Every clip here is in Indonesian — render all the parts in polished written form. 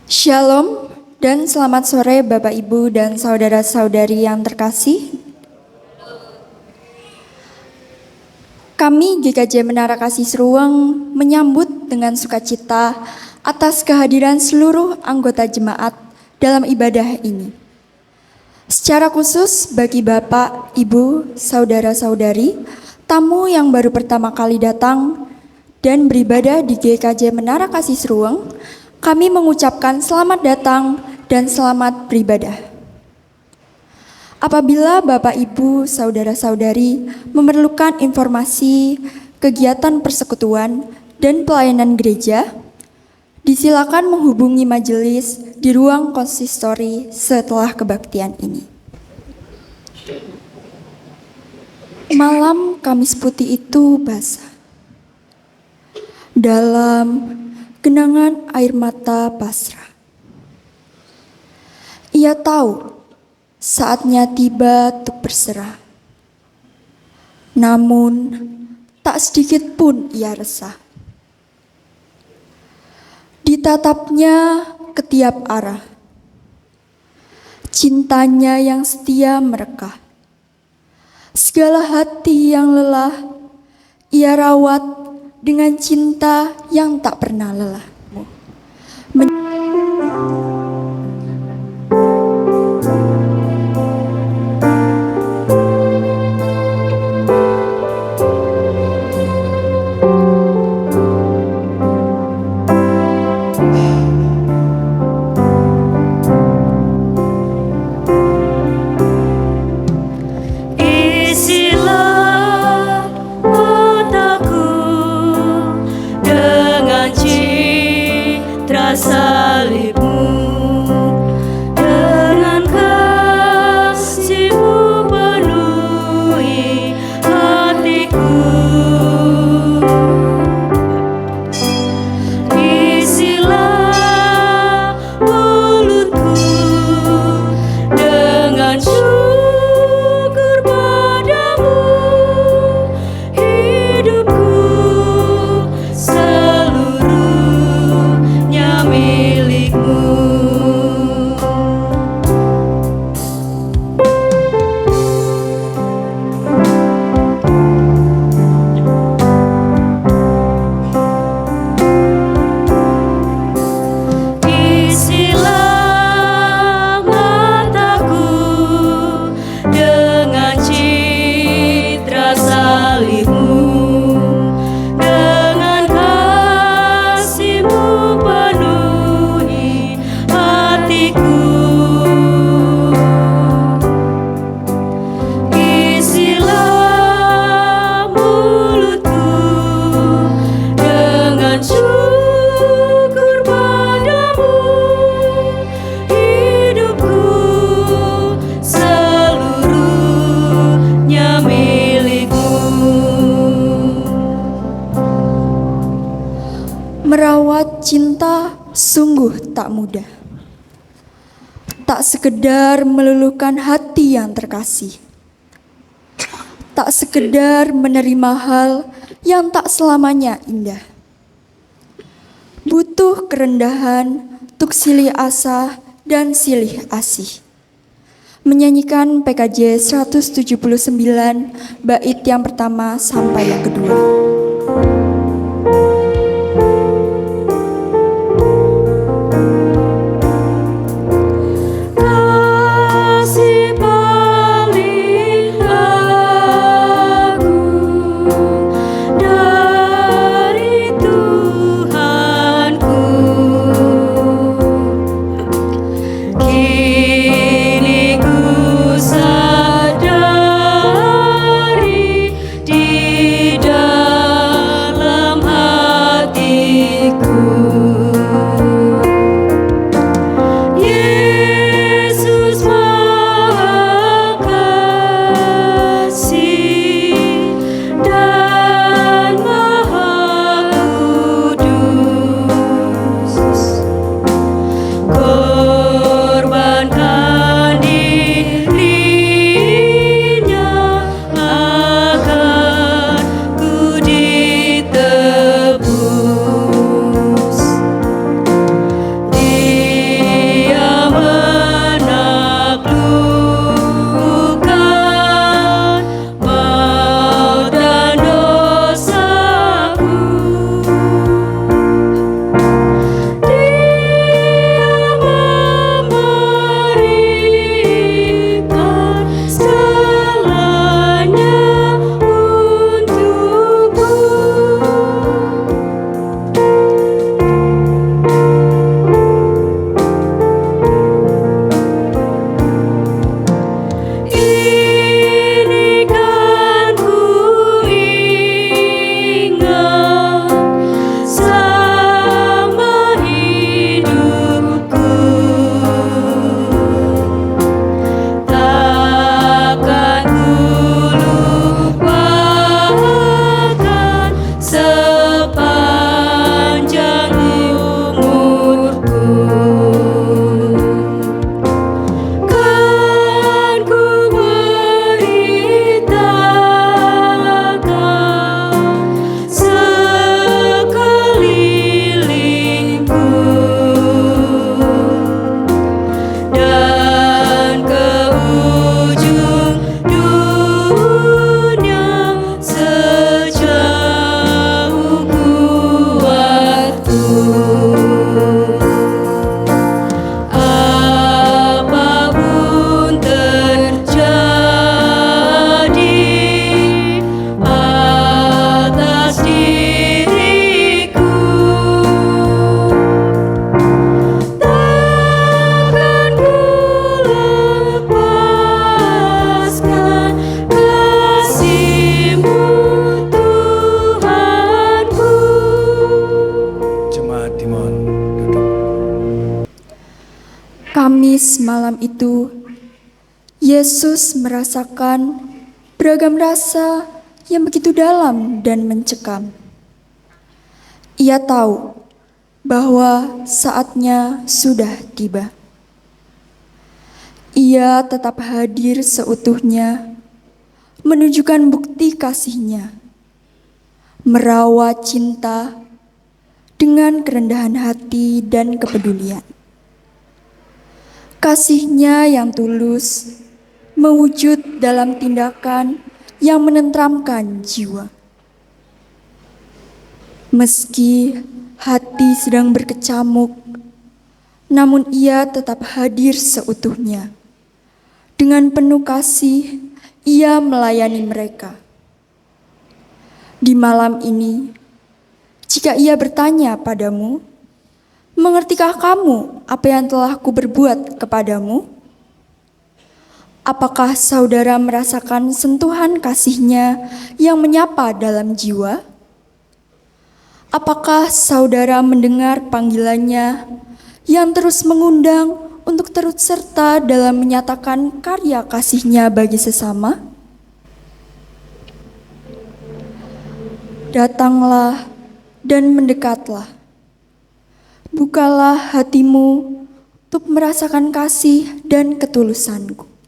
Shalom dan selamat sore Bapak Ibu dan saudara-saudari yang terkasih. Kami GKJ Menara Kasih Seruang menyambut dengan sukacita atas kehadiran seluruh anggota jemaat dalam ibadah ini. Secara khusus bagi Bapak, Ibu, saudara-saudari, tamu yang baru pertama kali datang dan beribadah di GKJ Menara Kasih Seruang, kami mengucapkan selamat datang dan selamat beribadah. Apabila Bapak, Ibu, saudara-saudari memerlukan informasi, kegiatan persekutuan, dan pelayanan gereja, disilakan menghubungi majelis di ruang konsistori setelah kebaktian ini. Malam Kamis Putih itu basah. Dalam genangan air mata pasrah. Ia tahu saatnya tiba untuk berserah. Namun tak sedikit pun ia resah. Ditatapnya ke tiap arah. Cintanya yang setia merekah. Segala hati yang lelah ia rawat dengan cinta yang tak pernah lelah. Merawat cinta sungguh tak mudah. Tak sekedar meluluhkan hati yang terkasih. Tak sekedar menerima hal yang tak selamanya indah. Butuh kerendahan untuk silih asa dan silih asih. Menyanyikan PKJ 179 bait yang pertama sampai yang kedua. Di dalam menangis malam itu, Yesus merasakan beragam rasa yang begitu dalam dan mencekam. Ia tahu bahwa saatnya sudah tiba. Ia tetap hadir seutuhnya, menunjukkan bukti kasih-Nya, merawat cinta dengan kerendahan hati dan kepedulian. Kasih-Nya yang tulus mewujud dalam tindakan yang menenteramkan jiwa. Meski hati sedang berkecamuk, namun ia tetap hadir seutuhnya. Dengan penuh kasih, ia melayani mereka. Di malam ini, jika ia bertanya padamu, "Mengertikah kamu apa yang telah kuberbuat kepadamu?" Apakah saudara merasakan sentuhan kasih-Nya yang menyapa dalam jiwa? Apakah saudara mendengar panggilan-Nya yang terus mengundang untuk turut serta dalam menyatakan karya kasih-Nya bagi sesama? Datanglah dan mendekatlah. Bukalah hatimu untuk merasakan kasih dan ketulusan-Ku.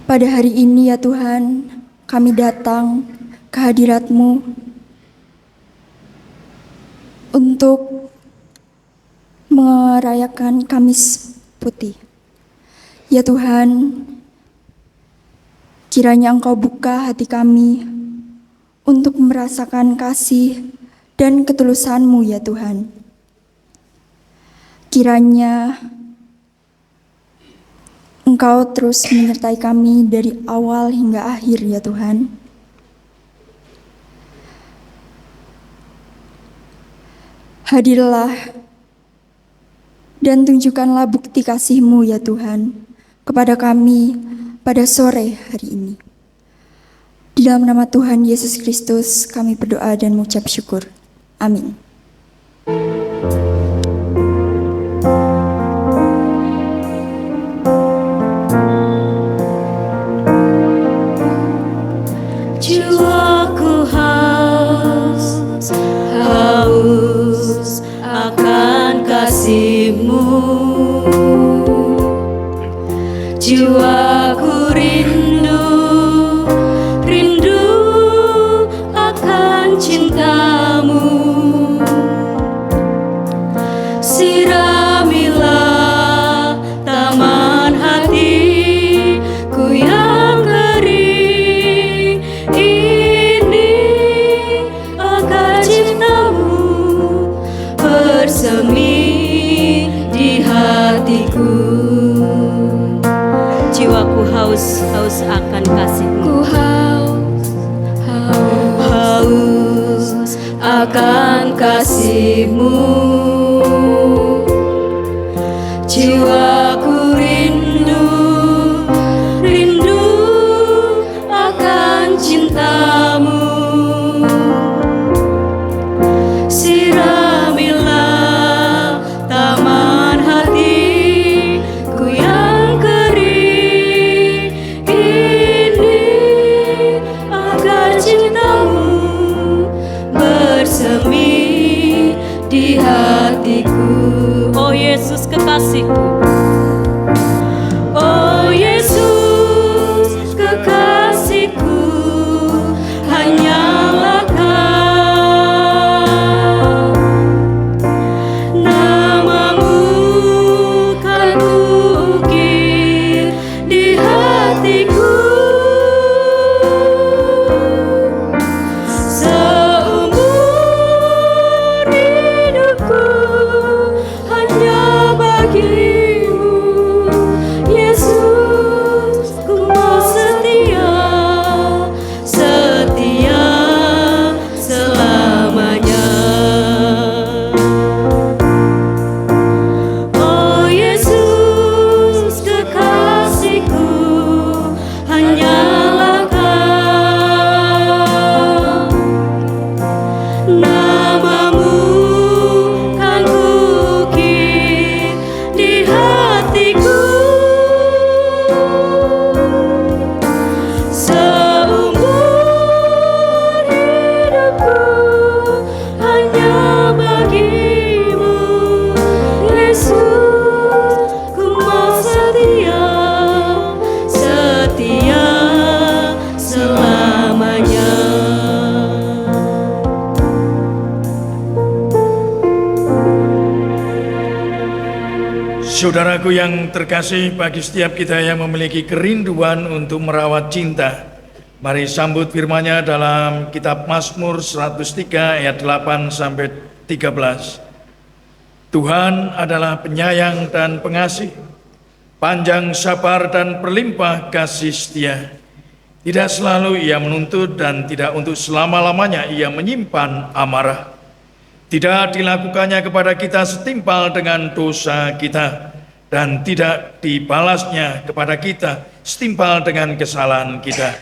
Pada hari ini ya Tuhan, kami datang ke hadirat-Mu untuk merayakan Kamis Putih. Ya Tuhan, kiranya Engkau buka hati kami untuk merasakan kasih dan ketulusan-Mu ya Tuhan. Kiranya Engkau terus menyertai kami dari awal hingga akhir ya Tuhan. Hadirlah dan tunjukkanlah bukti kasih-Mu ya Tuhan kepada kami pada sore hari ini. Di dalam nama Tuhan Yesus Kristus kami berdoa dan mengucap syukur. Amin. Jiwaku haus akan kasih-Mu. Jiwaku rindu akan cinta-Mu. Siramilah taman hatiku yang kering ini agar cinta-Mu bersemi di hatiku. Jiwaku haus akan kasih-Mu. Haus akan kasih-Mu. Jiwaku rindu akan cinta-Mu. Siramilah taman hatiku yang kering ini agar cinta-Mu bersemi di hatiku. Oh Yesus kekasihku, hatiku. Seumur hidupku hanya bagimu, Yesus, ku mau setia, setia selamanya. Saudaraku yang terkasih, bagi setiap kita yang memiliki kerinduan untuk merawat cinta, mari sambut firman-Nya dalam kitab Mazmur 103 ayat 8 sampai 13. Tuhan adalah penyayang dan pengasih, panjang sabar dan berlimpah kasih setia. Tidak selalu Ia menuntut dan tidak untuk selama-lamanya Ia menyimpan amarah. Tidak dilakukannya kepada kita setimpal dengan dosa kita, dan tidak dibalasnya kepada kita setimpal dengan kesalahan kita.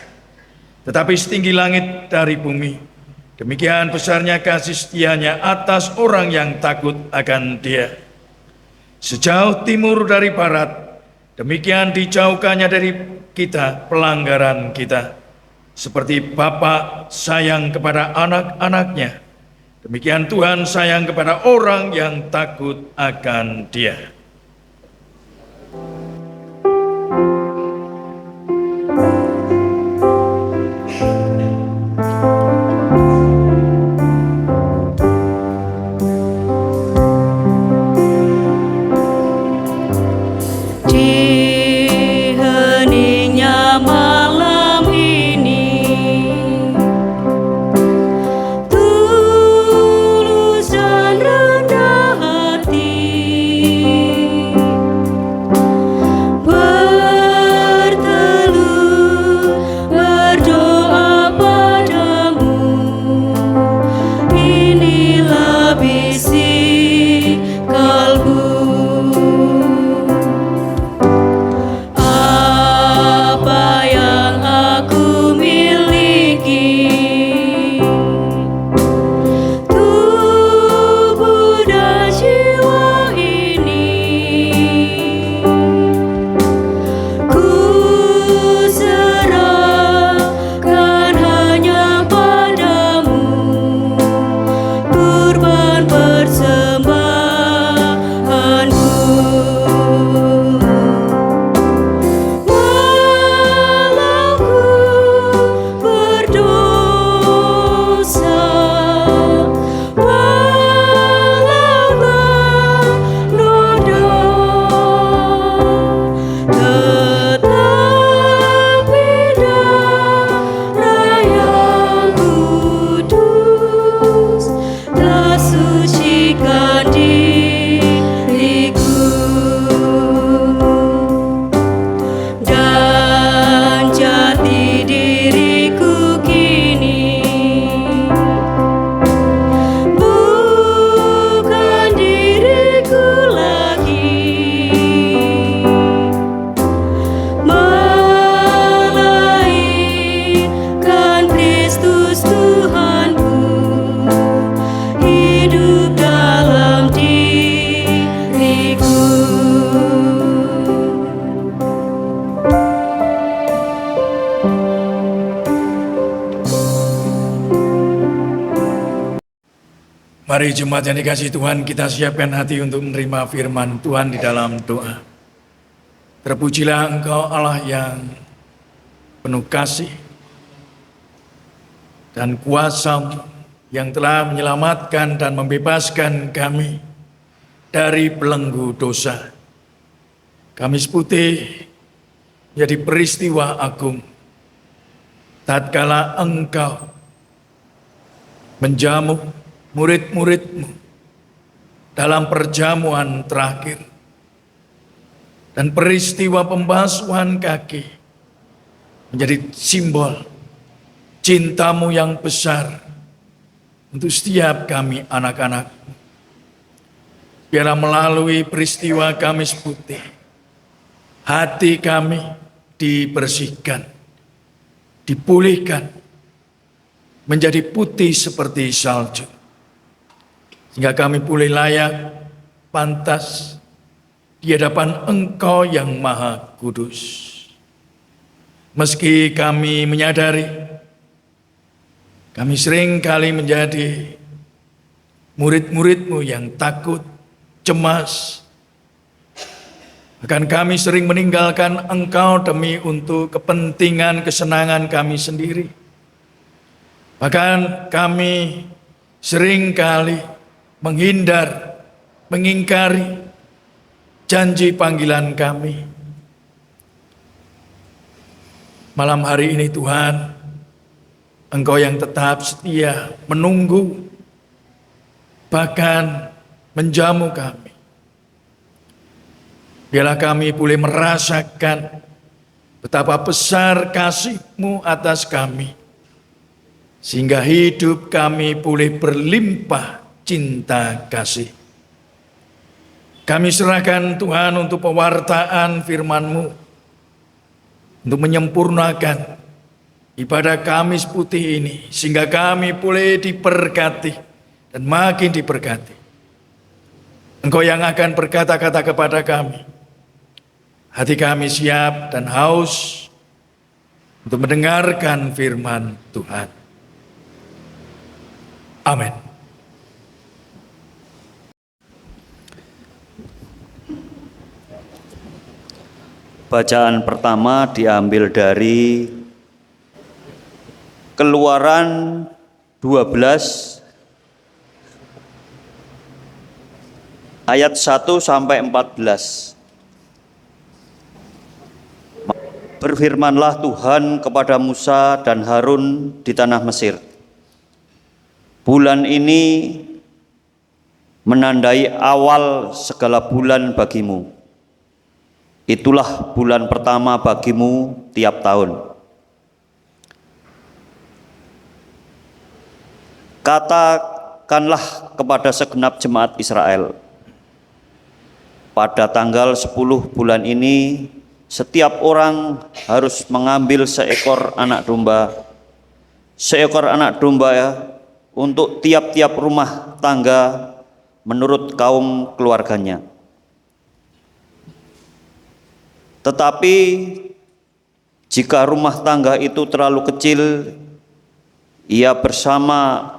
Tetapi setinggi langit dari bumi, demikian besarnya kasih setianya atas orang yang takut akan Dia. Sejauh timur dari barat, demikian dijauhkannya dari kita pelanggaran kita. Seperti Bapa sayang kepada anak-anaknya, demikian Tuhan sayang kepada orang yang takut akan Dia. Di heningnya malam ini, tulus dan rendah hati, berteluh berdoa padamu. Inilah bisi kalbu. Apa yang aku miliki, tubuh dan jiwa ini, ku serahkan hanya padamu, kurban persembahanku. Walau ku berdosa, walau bernoda, tetapi darah yang kudus telah sucikan diriku. Dan jati diriku kini bukan diriku lagi, melainkan Kristus Tuhanku hidup dalam diriku. Mari jemaat yang dikasihi Tuhan, kita siapkan hati untuk menerima firman Tuhan di dalam doa. Terpujilah Engkau Allah yang penuh kasih dan kuasa, yang telah menyelamatkan dan membebaskan kami dari belenggu dosa. Kamis Putih menjadi peristiwa agung tatkala Engkau menjamu murid-murid-Mu dalam perjamuan terakhir, dan peristiwa pembasuhan kaki menjadi simbol cinta-Mu yang besar untuk setiap kami anak-anak. Biarlah melalui peristiwa Kamis Putih, hati kami dibersihkan, dipulihkan, menjadi putih seperti salju, sehingga kami pulih layak, pantas di hadapan Engkau yang Maha Kudus. Meski kami menyadari, kami sering kali menjadi murid-murid-Mu yang takut, cemas. Bahkan kami sering meninggalkan Engkau demi untuk kepentingan kesenangan kami sendiri. Bahkan kami sering kali menghindar, mengingkari janji panggilan kami. Malam hari ini Tuhan, Engkau yang tetap setia menunggu, bahkan menjamu kami. Biarlah kami boleh merasakan betapa besar kasih-Mu atas kami, sehingga hidup kami boleh berlimpah cinta kasih. Kami serahkan Tuhan untuk pewartaan firman-Mu, untuk menyempurnakan ibadah Kamis Putih ini, sehingga kami boleh diberkati dan makin diberkati. Engkau yang akan berkata-kata kepada kami. Hati kami siap dan haus untuk mendengarkan firman Tuhan. Amin. Bacaan pertama diambil dari Keluaran 12 ayat 1 sampai 14. Berfirmanlah Tuhan kepada Musa dan Harun di tanah Mesir. Bulan ini menandai awal segala bulan bagimu. Itulah bulan pertama bagimu tiap tahun. Katakanlah kepada segenap jemaat Israel, pada tanggal 10 bulan ini, setiap orang harus mengambil seekor anak domba ya, untuk tiap-tiap rumah tangga menurut kaum keluarganya. Tetapi jika rumah tangga itu terlalu kecil, ia bersama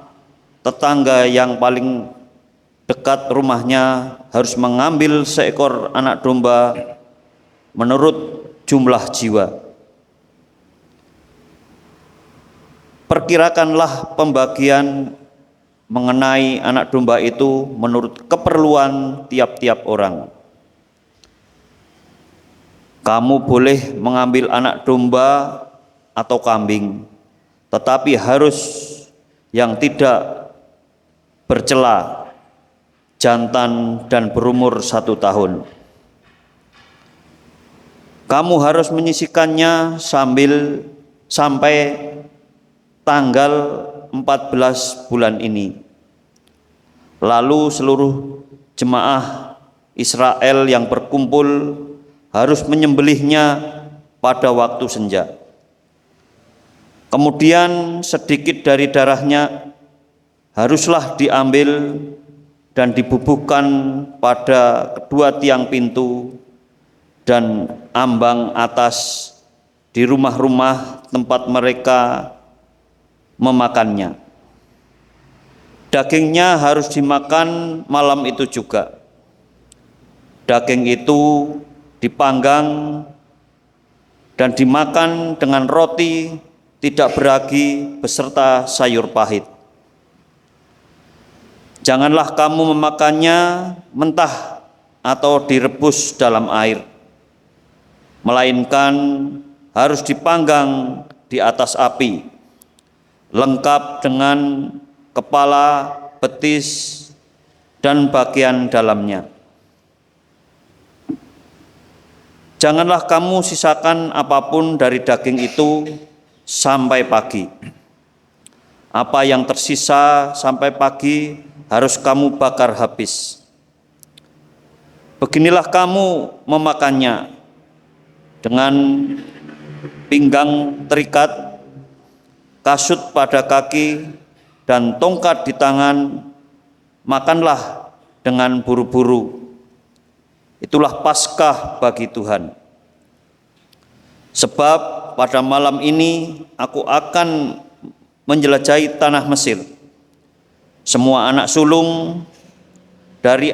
tetangga yang paling dekat rumahnya harus mengambil seekor anak domba menurut jumlah jiwa. Perkirakanlah pembagian mengenai anak domba itu menurut keperluan tiap-tiap orang. Kamu boleh mengambil anak domba atau kambing, tetapi harus yang tidak bercela, jantan dan berumur 1 tahun. Kamu harus menyisihkannya sampai tanggal 14 bulan ini. Lalu seluruh jemaah Israel yang berkumpul harus menyembelihnya pada waktu senja. Kemudian sedikit dari darahnya haruslah diambil dan dibubuhkan pada kedua tiang pintu dan ambang atas di rumah-rumah tempat mereka memakannya. Dagingnya harus dimakan malam itu juga. Daging itu dipanggang dan dimakan dengan roti tidak beragi beserta sayur pahit. Janganlah kamu memakannya mentah atau direbus dalam air, melainkan harus dipanggang di atas api, lengkap dengan kepala, betis, dan bagian dalamnya. Janganlah kamu sisakan apapun dari daging itu sampai pagi. Apa yang tersisa sampai pagi harus kamu bakar habis. Beginilah kamu memakannya: dengan pinggang terikat, kasut pada kaki, dan tongkat di tangan. Makanlah dengan buru-buru. Itulah Paskah bagi Tuhan. Sebab pada malam ini aku akan menjelajahi tanah Mesir. Semua anak sulung dari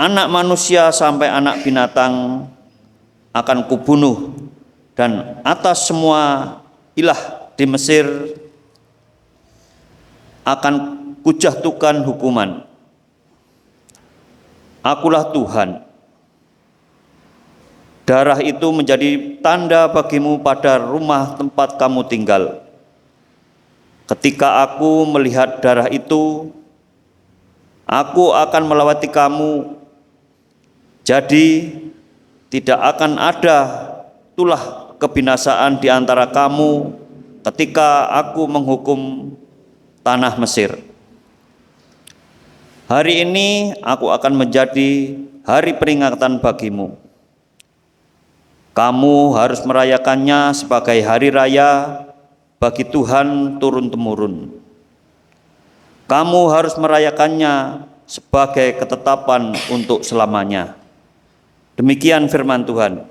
anak manusia sampai anak binatang akan kubunuh, dan atas semua ilah di Mesir akan kujatuhkan hukuman. Akulah Tuhan. Darah itu menjadi tanda bagimu pada rumah tempat kamu tinggal. Ketika aku melihat darah itu, aku akan melewati kamu. Jadi tidak akan ada tulah kebinasaan di antara kamu ketika aku menghukum tanah Mesir. Hari ini aku akan menjadi hari peringatan bagimu. Kamu harus merayakannya sebagai hari raya bagi Tuhan turun-temurun. Kamu harus merayakannya sebagai ketetapan untuk selamanya. Demikian firman Tuhan.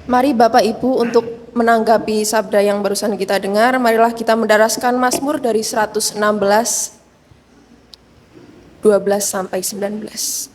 Mari Bapak Ibu, untuk menanggapi sabda yang barusan kita dengar, marilah kita mendaraskan Mazmur dari 116, 12 sampai 19.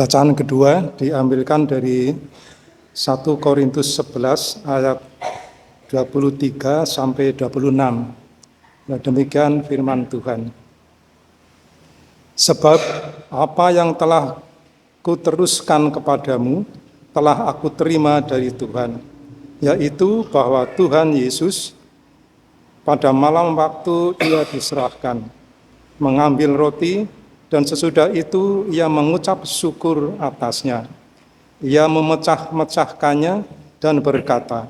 Bacaan kedua diambilkan dari 1 Korintus 11 ayat 23 sampai 26. Nah, demikian firman Tuhan. Sebab apa yang telah kuteruskan kepadamu telah aku terima dari Tuhan, yaitu bahwa Tuhan Yesus pada malam waktu ia diserahkan, mengambil roti, dan sesudah itu ia mengucap syukur atasnya. Ia memecah-mecahkannya dan berkata,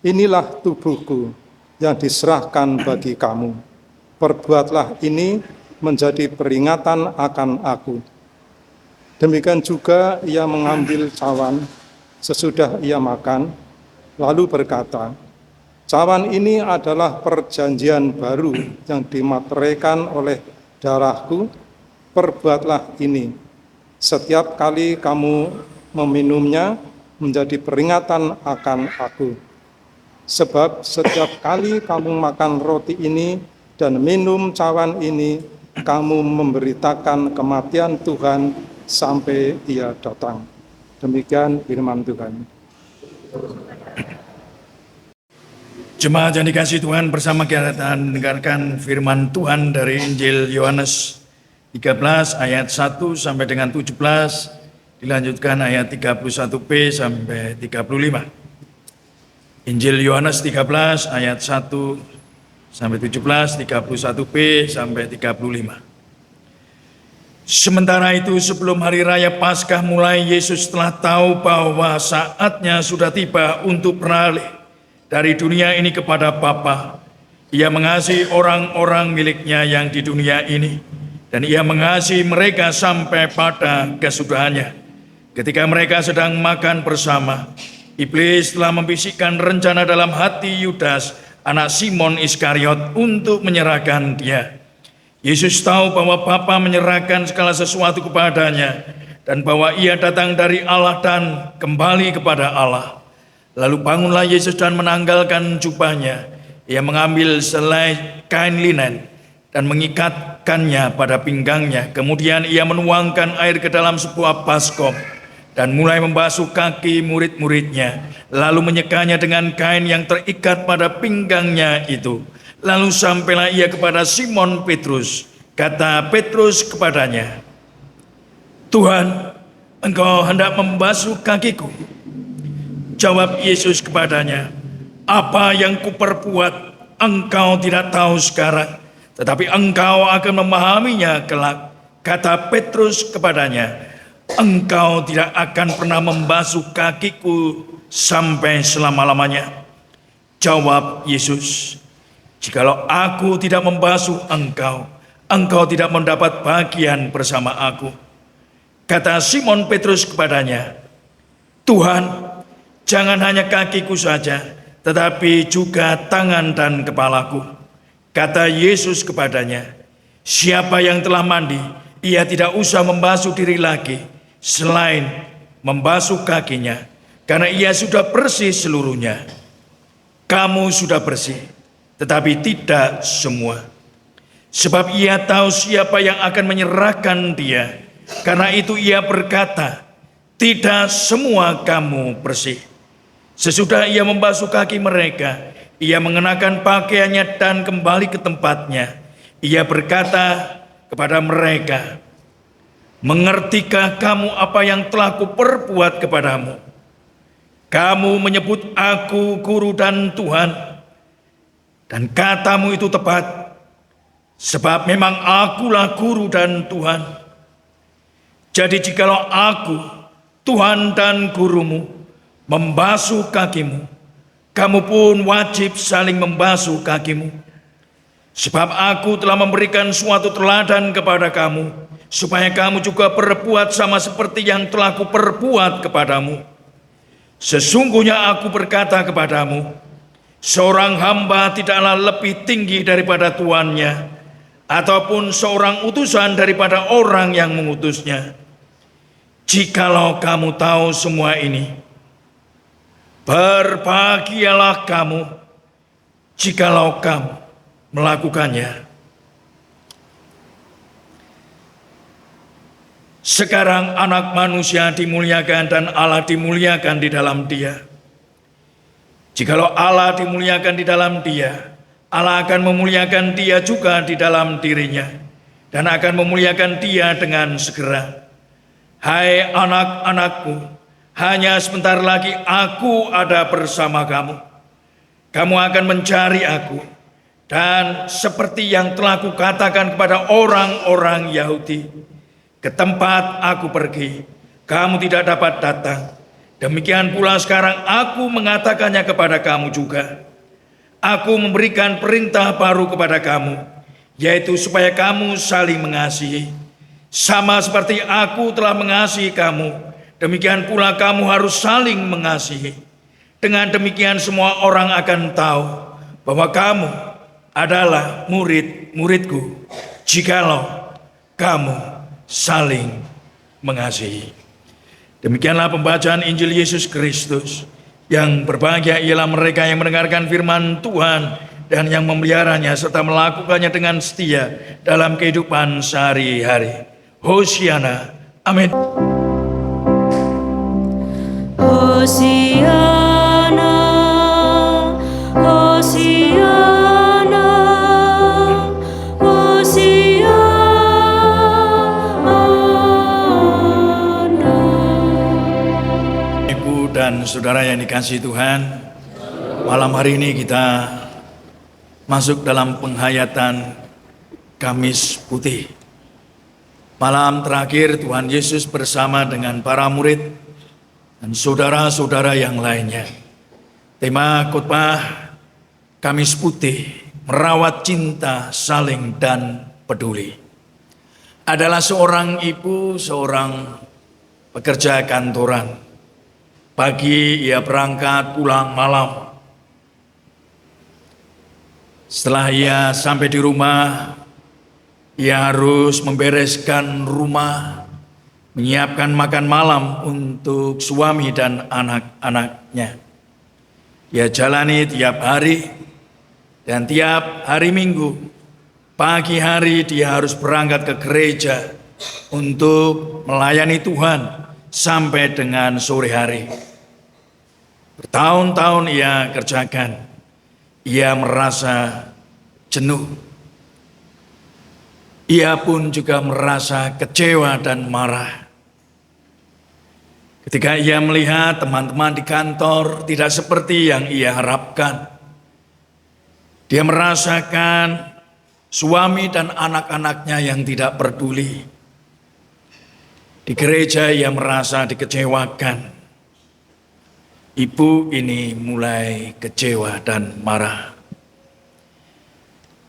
"Inilah tubuhku yang diserahkan bagi kamu. Perbuatlah ini menjadi peringatan akan aku." Demikian juga ia mengambil cawan sesudah ia makan, lalu berkata, "Cawan ini adalah perjanjian baru yang dimateraikan oleh darahku. Perbuatlah ini setiap kali kamu meminumnya menjadi peringatan akan aku. Sebab setiap kali kamu makan roti ini dan minum cawan ini, kamu memberitakan kematian Tuhan sampai Ia datang." Demikian firman Tuhan. Jemaat yang dikasihi Tuhan, bersama kita mendengarkan firman Tuhan dari Injil Yohanes 13 ayat 1 sampai dengan 17, dilanjutkan ayat 31b sampai 35. Injil Yohanes 13 ayat 1 sampai 17, 31b sampai 35. Sementara itu, sebelum hari raya Paskah mulai, Yesus telah tahu bahwa saatnya sudah tiba untuk beralih dari dunia ini kepada Bapa. Ia mengasihi orang-orang miliknya yang di dunia ini, dan ia mengasihi mereka sampai pada kesudahannya. Ketika mereka sedang makan bersama, iblis telah membisikkan rencana dalam hati Yudas, anak Simon Iskariot, untuk menyerahkan dia. Yesus tahu bahwa Bapa menyerahkan segala sesuatu kepadanya, dan bahwa ia datang dari Allah dan kembali kepada Allah. Lalu bangunlah Yesus dan menanggalkan jubahnya. Ia mengambil selai kain linen dan mengikatkannya pada pinggangnya. Kemudian ia menuangkan air ke dalam sebuah baskom dan mulai membasuh kaki murid-muridnya, lalu menyekanya dengan kain yang terikat pada pinggangnya itu. Lalu sampailah ia kepada Simon Petrus. Kata Petrus kepadanya, "Tuhan, engkau hendak membasuh kakiku?" Jawab Yesus kepadanya, "Apa yang kuperbuat engkau tidak tahu sekarang, tetapi engkau akan memahaminya kelak." Kata Petrus kepadanya, "Engkau tidak akan pernah membasuh kakiku sampai selama-lamanya." Jawab Yesus, "Jikalau aku tidak membasuh engkau, engkau tidak mendapat bagian bersama aku." Kata Simon Petrus kepadanya, "Tuhan, jangan hanya kakiku saja, tetapi juga tangan dan kepalaku." Kata Yesus kepadanya, "Siapa yang telah mandi, ia tidak usah membasuh diri lagi, selain membasuh kakinya, karena ia sudah bersih seluruhnya. Kamu sudah bersih, tetapi tidak semua." Sebab ia tahu siapa yang akan menyerahkan dia. Karena itu ia berkata, "Tidak semua kamu bersih." Sesudah ia membasuh kaki mereka, ia mengenakan pakaiannya dan kembali ke tempatnya. Ia berkata kepada mereka, "Mengertikah kamu apa yang telah kuperbuat kepadamu? Kamu menyebut aku guru dan Tuhan, dan katamu itu tepat, sebab memang akulah guru dan Tuhan. Jadi jikalau aku, Tuhan dan gurumu, membasuh kakimu, kamu pun wajib saling membasuh kakimu. Sebab aku telah memberikan suatu teladan kepada kamu, supaya kamu juga berbuat sama seperti yang telah kuperbuat kepadamu. Sesungguhnya aku berkata kepadamu, seorang hamba tidaklah lebih tinggi daripada tuannya, ataupun seorang utusan daripada orang yang mengutusnya. Jikalau kamu tahu semua ini, berbahagialah kamu jikalau kamu melakukannya." Sekarang anak manusia dimuliakan dan Allah dimuliakan di dalam dia. Jikalau Allah dimuliakan di dalam dia, Allah akan memuliakan dia juga di dalam dirinya dan akan memuliakan dia dengan segera. Hai anak-anakku, hanya sebentar lagi aku ada bersama kamu. Kamu akan mencari aku, dan seperti yang telah kukatakan kepada orang-orang Yahudi, ke tempat aku pergi, kamu tidak dapat datang. Demikian pula sekarang aku mengatakannya kepada kamu juga. Aku memberikan perintah baru kepada kamu, yaitu supaya kamu saling mengasihi. Sama seperti aku telah mengasihi kamu, demikian pula kamu harus saling mengasihi. Dengan demikian semua orang akan tahu bahwa kamu adalah murid-muridku, jikalau kamu saling mengasihi. Demikianlah pembacaan Injil Yesus Kristus. Yang berbahagia ialah mereka yang mendengarkan firman Tuhan dan yang memeliharanya serta melakukannya dengan setia dalam kehidupan sehari-hari. Hosiana. Amin. Hosiana, Hosiana, Hosiana. Ibu dan saudara yang dikasihi Tuhan, malam hari ini kita masuk dalam penghayatan Kamis Putih. Malam terakhir Tuhan Yesus bersama dengan para murid dan saudara-saudara yang lainnya. Tema khotbah Kamis Putih, merawat cinta, saling dan peduli. Adalah seorang ibu, seorang pekerja kantoran. Pagi ia berangkat, pulang malam. Setelah ia sampai di rumah, ia harus membereskan rumah, menyiapkan makan malam untuk suami dan anak-anaknya. Ia jalani tiap hari, dan tiap hari Minggu, pagi hari dia harus berangkat ke gereja untuk melayani Tuhan sampai dengan sore hari. Bertahun-tahun ia kerjakan, ia merasa jenuh. Ia pun juga merasa kecewa dan marah. Ketika ia melihat teman-teman di kantor tidak seperti yang ia harapkan. Dia merasakan suami dan anak-anaknya yang tidak peduli. Di gereja ia merasa dikecewakan. Ibu ini mulai kecewa dan marah.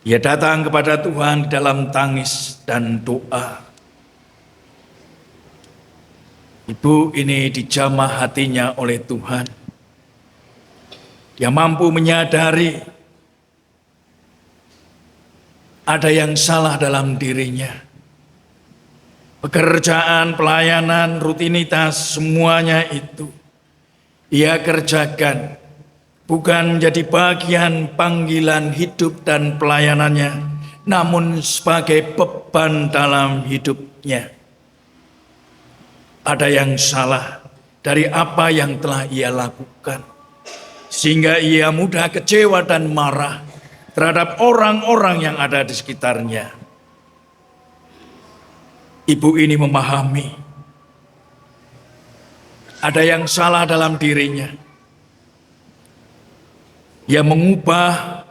Ia datang kepada Tuhan dalam tangis dan doa. Ibu ini dijamah hatinya oleh Tuhan. Dia mampu menyadari ada yang salah dalam dirinya. Pekerjaan, pelayanan, rutinitas, semuanya itu ia kerjakan. Bukan menjadi bagian panggilan hidup dan pelayanannya, namun sebagai beban dalam hidupnya. Ada yang salah dari apa yang telah ia lakukan, sehingga ia mudah kecewa dan marah terhadap orang-orang yang ada di sekitarnya. Ibu ini memahami ada yang salah dalam dirinya. Ia mengubah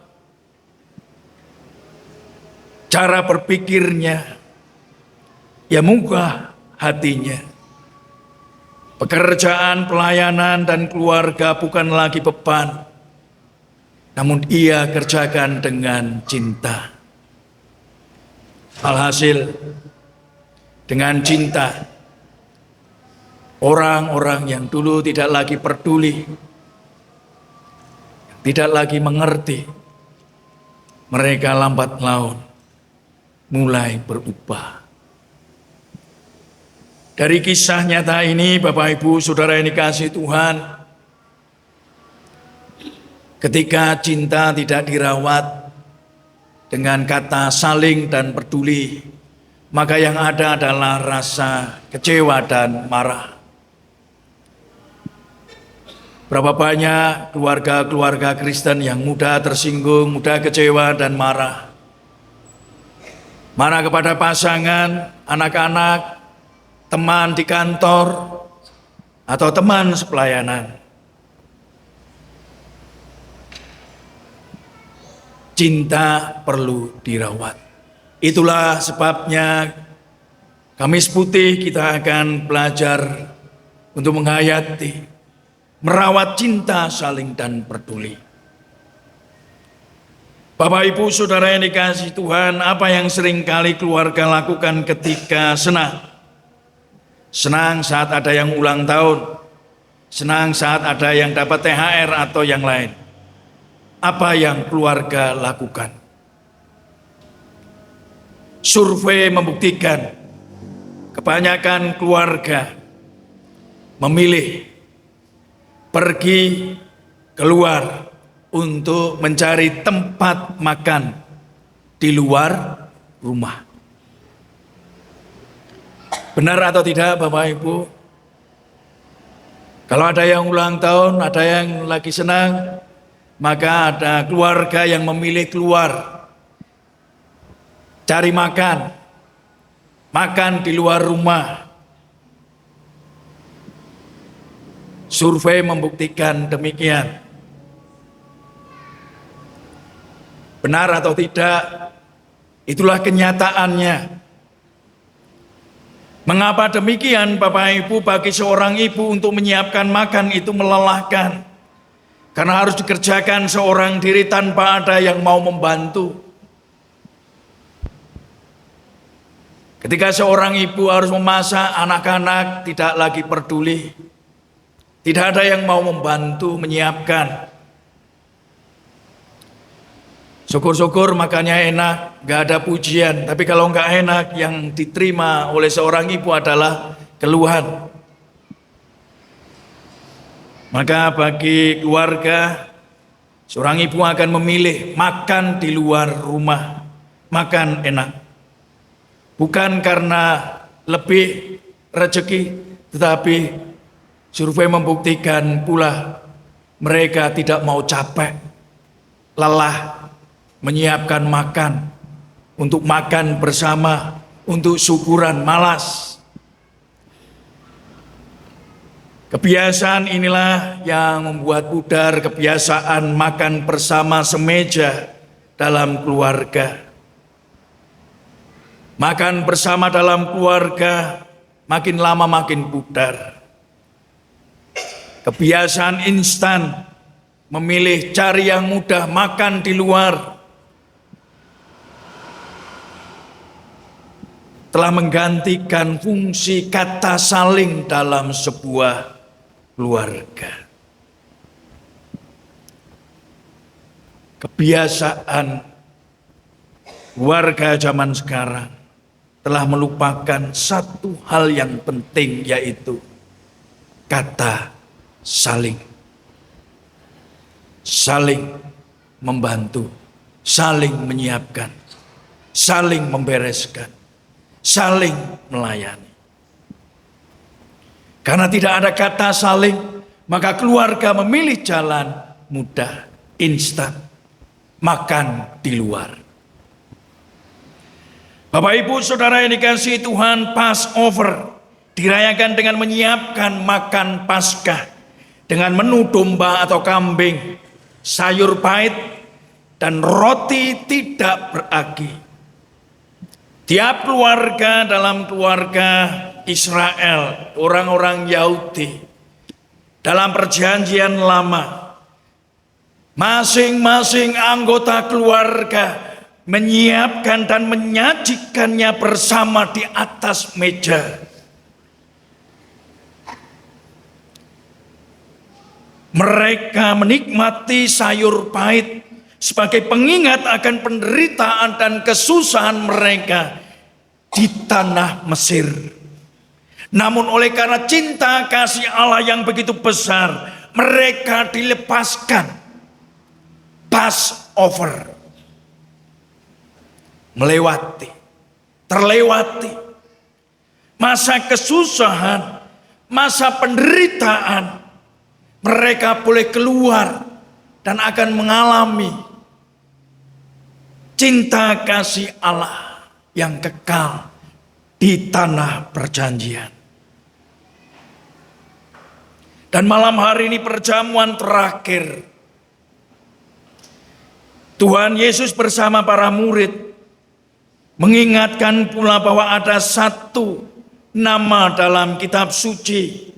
cara berpikirnya, ia mengubah hatinya. Pekerjaan, pelayanan, dan keluarga bukan lagi beban, namun ia kerjakan dengan cinta. Alhasil, dengan cinta, orang-orang yang dulu tidak lagi peduli, tidak lagi mengerti, mereka lambat laun mulai berubah. Dari kisah nyata ini, Bapak Ibu Saudara yang dikasihi Tuhan, ketika cinta tidak dirawat dengan kata saling dan peduli, maka yang ada adalah rasa kecewa dan marah. Berapa banyak keluarga-keluarga Kristen yang mudah tersinggung, mudah kecewa dan marah. Marah kepada pasangan, anak-anak, teman di kantor, atau teman sepelayanan. Cinta perlu dirawat. Itulah sebabnya Kamis Putih kita akan belajar untuk menghayati, merawat cinta saling dan peduli. Bapak Ibu Saudara yang dikasihi Tuhan, apa yang seringkali keluarga lakukan ketika senang? Senang saat ada yang ulang tahun, senang saat ada yang dapat THR atau yang lain. Apa yang keluarga lakukan? Survei membuktikan kebanyakan keluarga memilih pergi keluar untuk mencari tempat makan di luar rumah. Benar atau tidak Bapak Ibu? Kalau ada yang ulang tahun, ada yang lagi senang, maka ada keluarga yang memilih keluar cari makan di luar rumah. Survei membuktikan demikian. Benar atau tidak, itulah kenyataannya. Mengapa demikian Bapak Ibu? Bagi seorang ibu untuk menyiapkan makan itu melelahkan. Karena harus dikerjakan seorang diri tanpa ada yang mau membantu. Ketika seorang ibu harus memasak, anak-anak tidak lagi peduli. Tidak ada yang mau membantu menyiapkan. Syukur-syukur makannya enak, gak ada pujian. Tapi kalau gak enak, yang diterima oleh seorang ibu adalah keluhan. Maka bagi keluarga, seorang ibu akan memilih makan di luar rumah, makan enak. Bukan karena lebih rezeki, tetapi survei membuktikan pula mereka tidak mau capek, lelah, menyiapkan makan, untuk makan bersama, untuk syukuran, malas. Kebiasaan inilah yang membuat pudar kebiasaan makan bersama semeja dalam keluarga. Makan bersama dalam keluarga makin lama makin pudar. Kebiasaan instan, memilih cari yang mudah, makan di luar, telah menggantikan fungsi kata saling dalam sebuah keluarga. Kebiasaan keluarga zaman sekarang telah melupakan satu hal yang penting, yaitu kata saling. Saling membantu, saling menyiapkan, saling membereskan, saling melayani. Karena tidak ada kata saling, maka keluarga memilih jalan mudah, instan, makan di luar. Bapak Ibu Saudara yang dikasihi Tuhan, Passover dirayakan dengan menyiapkan makan Paskah dengan menu domba atau kambing, sayur pahit, dan roti tidak beragi. Tiap keluarga dalam keluarga Israel, orang-orang Yahudi, dalam perjanjian lama, masing-masing anggota keluarga menyiapkan dan menyajikannya bersama di atas meja. Mereka menikmati sayur pahit sebagai pengingat akan penderitaan dan kesusahan mereka di tanah Mesir. Namun oleh karena cinta kasih Allah yang begitu besar, mereka dilepaskan. Passover melewati terlewati. Masa kesusahan, masa penderitaan, mereka boleh keluar dan akan mengalami cinta kasih Allah yang kekal di tanah perjanjian. Dan malam hari ini perjamuan terakhir, Tuhan Yesus bersama para murid mengingatkan pula bahwa ada satu nama dalam kitab suci,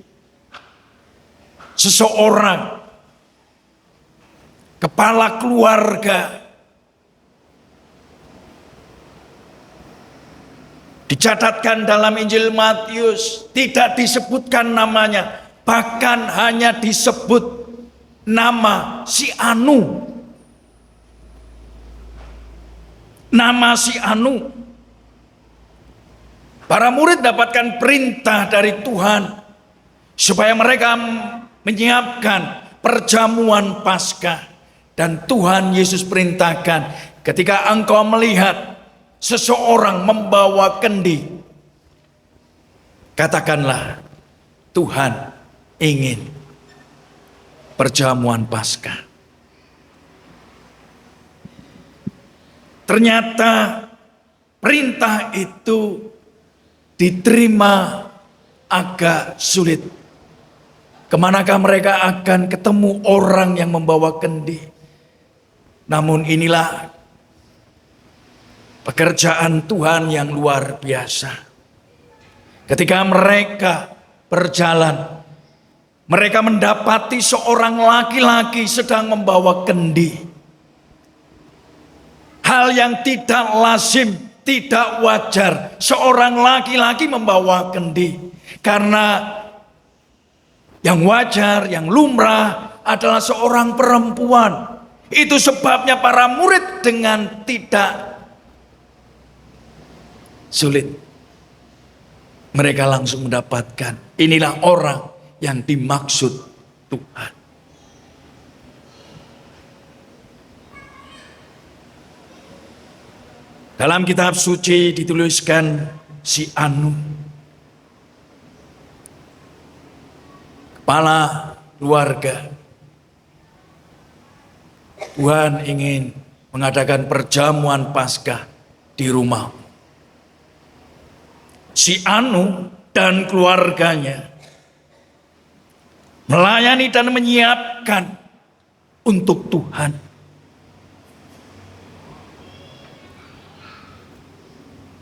seseorang kepala keluarga, dicatatkan dalam Injil Matius, tidak disebutkan namanya, bahkan hanya disebut nama si Anu. Nama si Anu. Para murid dapatkan perintah dari Tuhan supaya mereka menyiapkan perjamuan Paskah. Dan Tuhan Yesus perintahkan, ketika engkau melihat seseorang membawa kendi, katakanlah, Tuhan ingin perjamuan Paskah. Ternyata perintah itu diterima agak sulit. Kemanakah mereka akan ketemu orang yang membawa kendi? Namun inilah pekerjaan Tuhan yang luar biasa. Ketika mereka berjalan, mereka mendapati seorang laki-laki sedang membawa kendi. Hal yang tidak lazim, tidak wajar, seorang laki-laki membawa kendi. Karena yang wajar, yang lumrah adalah seorang perempuan. Itu sebabnya para murid dengan tidak sulit, mereka langsung mendapatkan, inilah orang yang dimaksud Tuhan. Dalam kitab suci dituliskan si Anu, kepala keluarga. Tuhan ingin mengadakan perjamuan Paskah di rumah. Si Anu dan keluarganya melayani dan menyiapkan untuk Tuhan.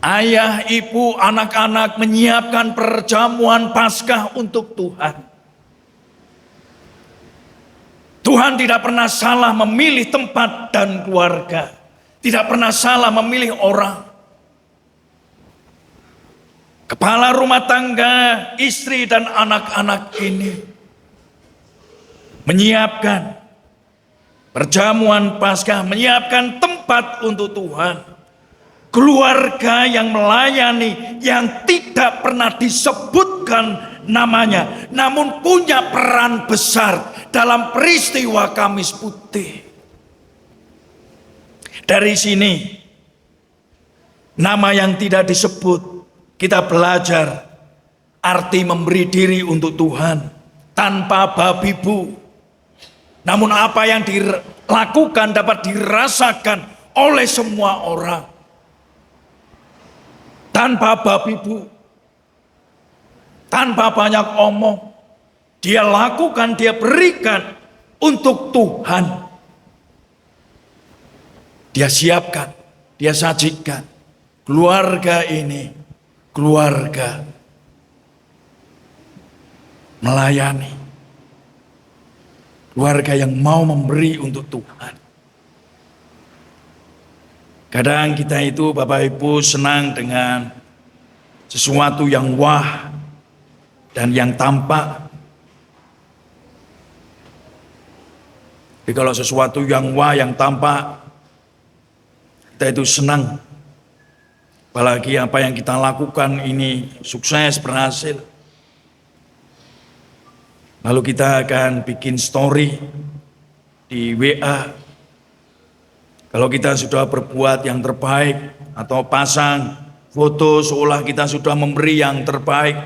Ayah, ibu, anak-anak menyiapkan perjamuan Paskah untuk Tuhan. Tuhan tidak pernah salah memilih tempat dan keluarga. Tidak pernah salah memilih orang. Kepala rumah tangga, istri dan anak-anak ini menyiapkan perjamuan Paskah, menyiapkan tempat untuk Tuhan. Keluarga yang melayani, yang tidak pernah disebutkan namanya, namun punya peran besar dalam peristiwa Kamis Putih. Dari sini, nama yang tidak disebut, kita belajar arti memberi diri untuk Tuhan tanpa babi bu. Namun apa yang dilakukan dapat dirasakan oleh semua orang. Tanpa babi bu, tanpa banyak omong, dia lakukan, dia berikan untuk Tuhan. Dia siapkan, dia sajikan. Keluarga ini, keluarga melayani. Keluarga yang mau memberi untuk Tuhan. Kadang kita itu Bapak Ibu senang dengan sesuatu yang wah dan yang tampak. Jadi kalau sesuatu yang wah, yang tampak, kita itu senang. Apalagi apa yang kita lakukan ini sukses, berhasil. Lalu kita akan bikin story di WA. Kalau kita sudah berbuat yang terbaik atau pasang foto seolah kita sudah memberi yang terbaik.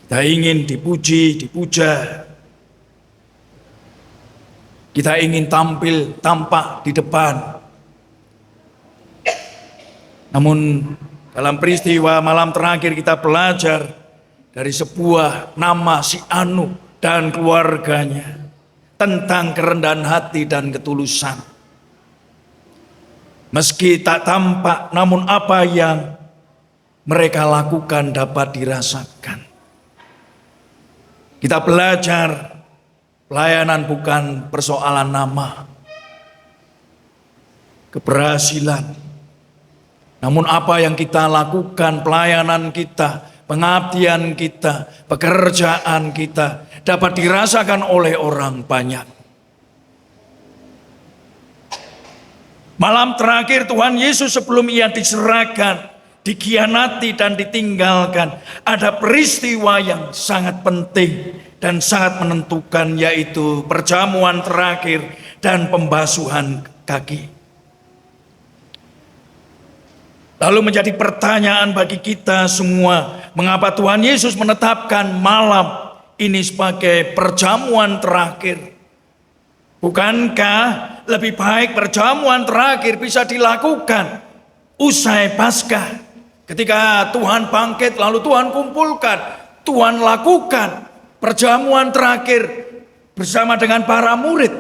Kita ingin dipuji, dipuja. Kita ingin tampil, tampak di depan. Namun dalam peristiwa malam terakhir kita belajar dari sebuah nama si Anu dan keluarganya tentang kerendahan hati dan ketulusan. Meski tak tampak, namun apa yang mereka lakukan dapat dirasakan. Kita belajar pelayanan bukan persoalan nama, keberhasilan. Namun apa yang kita lakukan, pelayanan kita, pengabdian kita, pekerjaan kita dapat dirasakan oleh orang banyak. Malam terakhir Tuhan Yesus sebelum ia diserahkan, dikhianati dan ditinggalkan, ada peristiwa yang sangat penting dan sangat menentukan, yaitu perjamuan terakhir dan pembasuhan kaki. Lalu menjadi pertanyaan bagi kita semua, mengapa Tuhan Yesus menetapkan malam ini sebagai perjamuan terakhir? Bukankah lebih baik perjamuan terakhir bisa dilakukan usai Paskah? Ketika Tuhan bangkit, lalu Tuhan kumpulkan, Tuhan lakukan perjamuan terakhir bersama dengan para murid.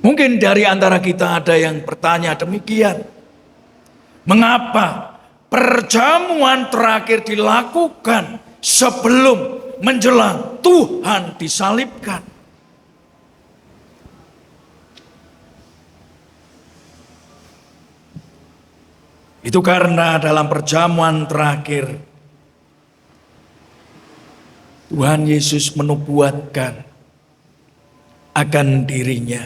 Mungkin dari antara kita ada yang bertanya demikian. Mengapa perjamuan terakhir dilakukan sebelum menjelang Tuhan disalibkan? Itu karena dalam perjamuan terakhir Tuhan Yesus menubuatkan akan dirinya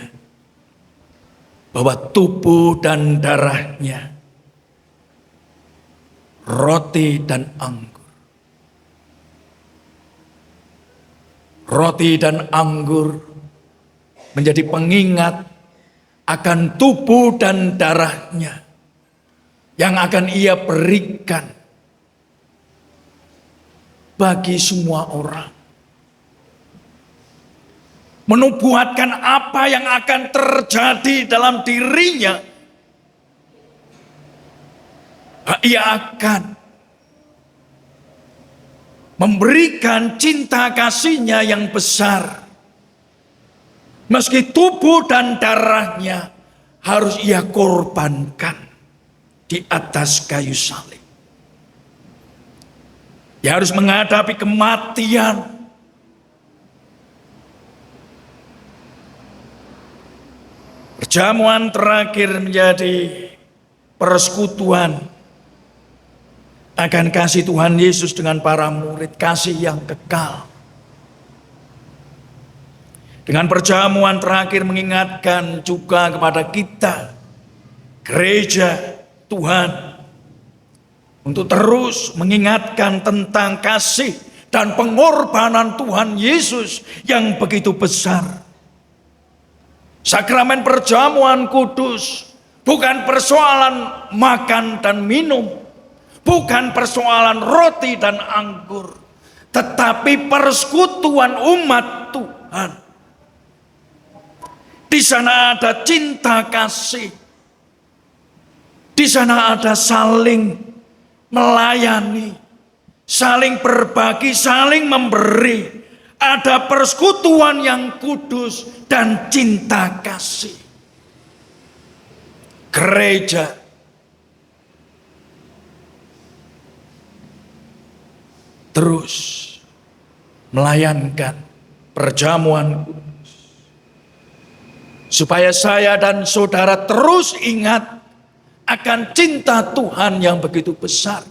bahwa tubuh dan darahnya, roti dan anggur. Roti dan anggur menjadi pengingat akan tubuh dan darahnya yang akan ia berikan bagi semua orang. Menubuatkan apa yang akan terjadi dalam dirinya. Ia akan memberikan cinta kasihnya yang besar. Meski tubuh dan darahnya harus ia korbankan di atas kayu salib. Dia harus menghadapi kematian. Perjamuan terakhir menjadi persekutuan akan kasih Tuhan Yesus dengan para murid, kasih yang kekal. Dengan perjamuan terakhir mengingatkan juga kepada kita, gereja Tuhan, untuk terus mengingatkan tentang kasih dan pengorbanan Tuhan Yesus yang begitu besar. Sakramen perjamuan kudus bukan persoalan makan dan minum, bukan persoalan roti dan anggur, tetapi persekutuan umat Tuhan. Di sana ada cinta kasih. Di sana ada saling melayani, saling berbagi, saling memberi. Ada persekutuan yang kudus dan cinta kasih. Gereja terus melayankan perjamuan kudus, supaya saya dan saudara terus ingat akan cinta Tuhan yang begitu besar.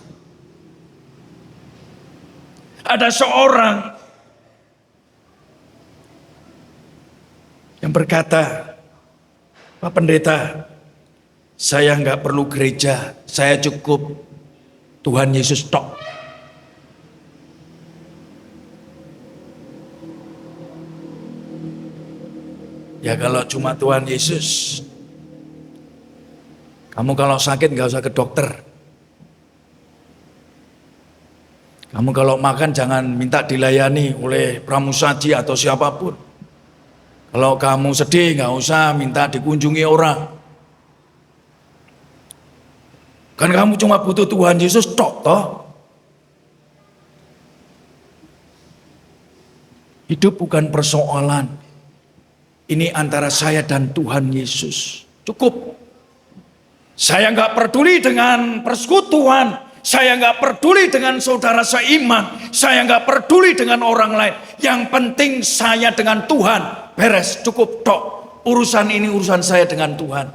Ada seorang yang berkata, Pak Pendeta, saya nggak perlu gereja, saya cukup Tuhan Yesus tok. Ya kalau cuma Tuhan Yesus. Kamu kalau sakit nggak usah ke dokter. Kamu kalau makan jangan minta dilayani oleh pramusaji atau siapapun. Kalau kamu sedih nggak usah minta dikunjungi orang. Kan kamu cuma butuh Tuhan Yesus tok toh. Hidup bukan persoalan. Ini antara saya dan Tuhan Yesus. Cukup. Saya nggak peduli dengan persekutuan. Saya nggak peduli dengan saudara seiman. Saya nggak peduli dengan orang lain. Yang penting saya dengan Tuhan. Beres, cukup tok. Urusan ini urusan saya dengan Tuhan.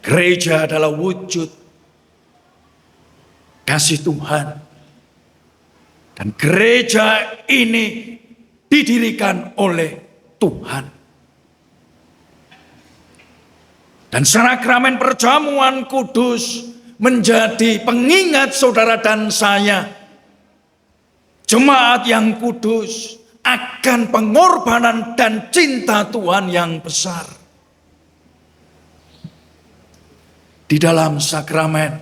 Gereja adalah wujud kasih Tuhan. Dan gereja ini didirikan oleh Tuhan. Dan sakramen perjamuan kudus menjadi pengingat saudara dan saya, jemaat yang kudus, akan pengorbanan dan cinta Tuhan yang besar. Di dalam sakramen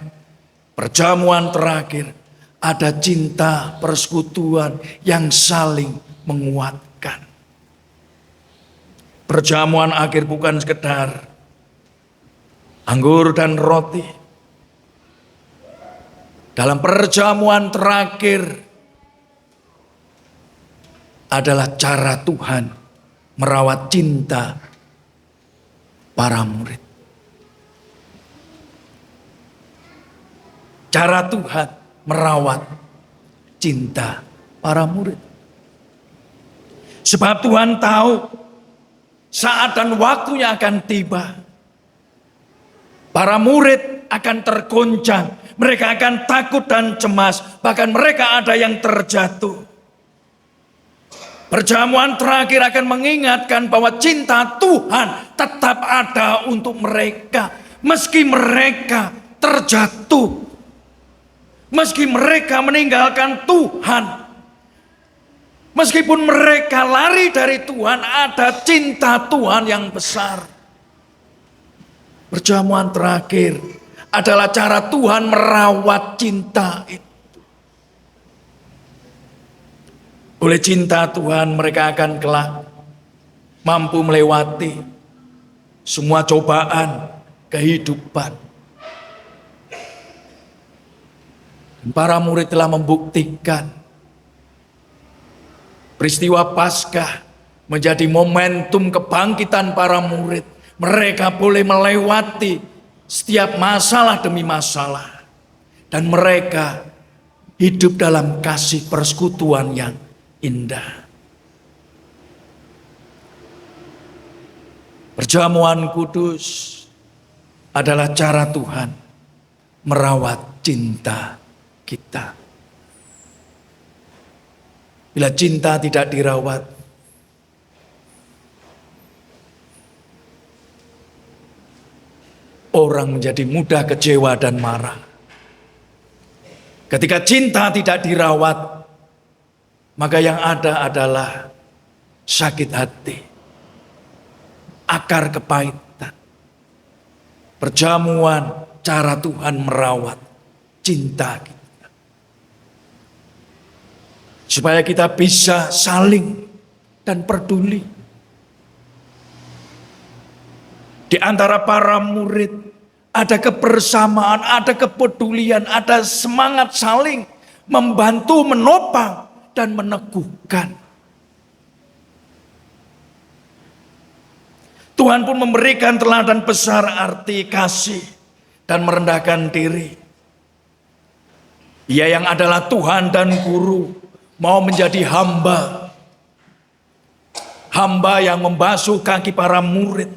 perjamuan terakhir ada cinta persekutuan yang saling menguatkan. Perjamuan akhir bukan sekedar anggur dan roti. Dalam perjamuan terakhir adalah cara Tuhan merawat cinta para murid. Cara Tuhan merawat cinta para murid. Sebab Tuhan tahu saat dan waktunya akan tiba. Para murid akan tergoncang, mereka akan takut dan cemas, bahkan mereka ada yang terjatuh. Perjamuan terakhir akan mengingatkan bahwa cinta Tuhan tetap ada untuk mereka, meski mereka terjatuh, meski mereka meninggalkan Tuhan, meskipun mereka lari dari Tuhan, ada cinta Tuhan yang besar. Perjamuan terakhir adalah cara Tuhan merawat cinta itu. Oleh cinta Tuhan mereka akan kelak mampu melewati semua cobaan kehidupan. Para murid telah membuktikan peristiwa Paskah menjadi momentum kebangkitan para murid. Mereka boleh melewati setiap masalah demi masalah. Dan mereka hidup dalam kasih persekutuan yang indah. Perjamuan kudus adalah cara Tuhan merawat cinta kita. Bila cinta tidak dirawat, orang menjadi mudah kecewa dan marah. Ketika cinta tidak dirawat, maka yang ada adalah sakit hati, akar kepahitan. Perjamuan cara Tuhan merawat cinta kita. Supaya kita bisa saling dan peduli. Di antara para murid ada kebersamaan, ada kepedulian, ada semangat saling membantu, menopang, dan meneguhkan. Tuhan pun memberikan teladan besar arti kasih dan merendahkan diri. Ia yang adalah Tuhan dan Guru mau menjadi hamba. Hamba yang membasuh kaki para murid.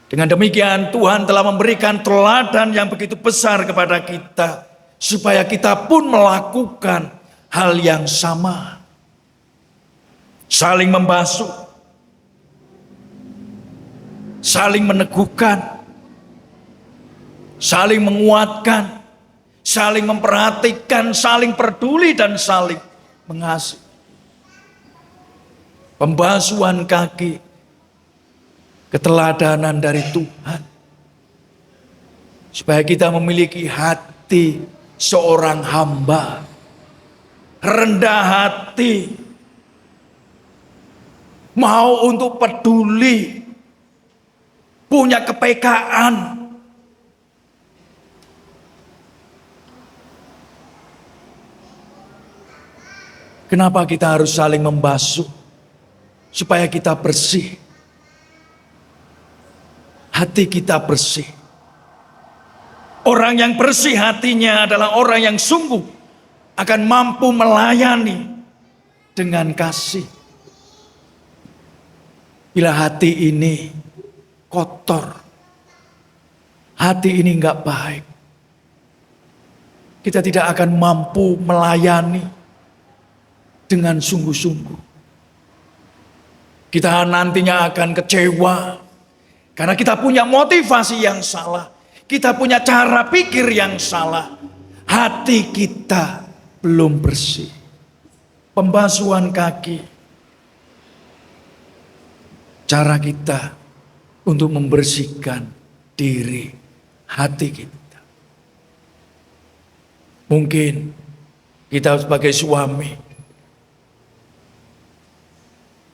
Dengan demikian Tuhan telah memberikan teladan yang begitu besar kepada kita. Supaya kita pun melakukan hal yang sama. Saling membasuh. Saling meneguhkan. Saling menguatkan. Saling memperhatikan, saling peduli dan saling mengasihi. pembasuhan kaki, keteladanan dari Tuhan. Supaya kita memiliki hati seorang hamba, rendah hati, mau untuk peduli, punya kepekaan. Kenapa kita harus saling membasuh? Supaya kita bersih. Hati kita bersih. Orang yang bersih hatinya adalah orang yang sungguh akan mampu melayani dengan kasih. Bila hati ini kotor, hati ini enggak baik, kita tidak akan mampu melayani dengan sungguh-sungguh. Kita nantinya akan kecewa karena kita punya motivasi yang salah. Kita punya cara pikir yang salah. Hati kita belum bersih. Pembasuhan kaki. Cara kita untuk membersihkan diri, hati kita. Mungkin kita sebagai suami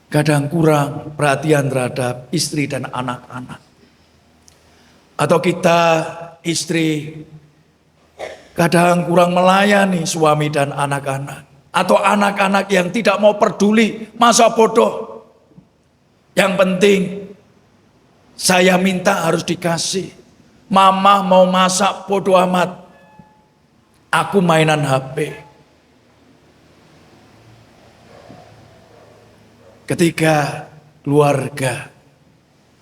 kadang kurang perhatian terhadap istri dan anak-anak. Atau kita istri kadang kurang melayani suami dan anak-anak. Atau anak-anak yang tidak mau peduli, masa bodoh. Yang penting saya minta harus dikasih. Mama mau masak bodoh amat. Aku mainan HP. Ketika keluarga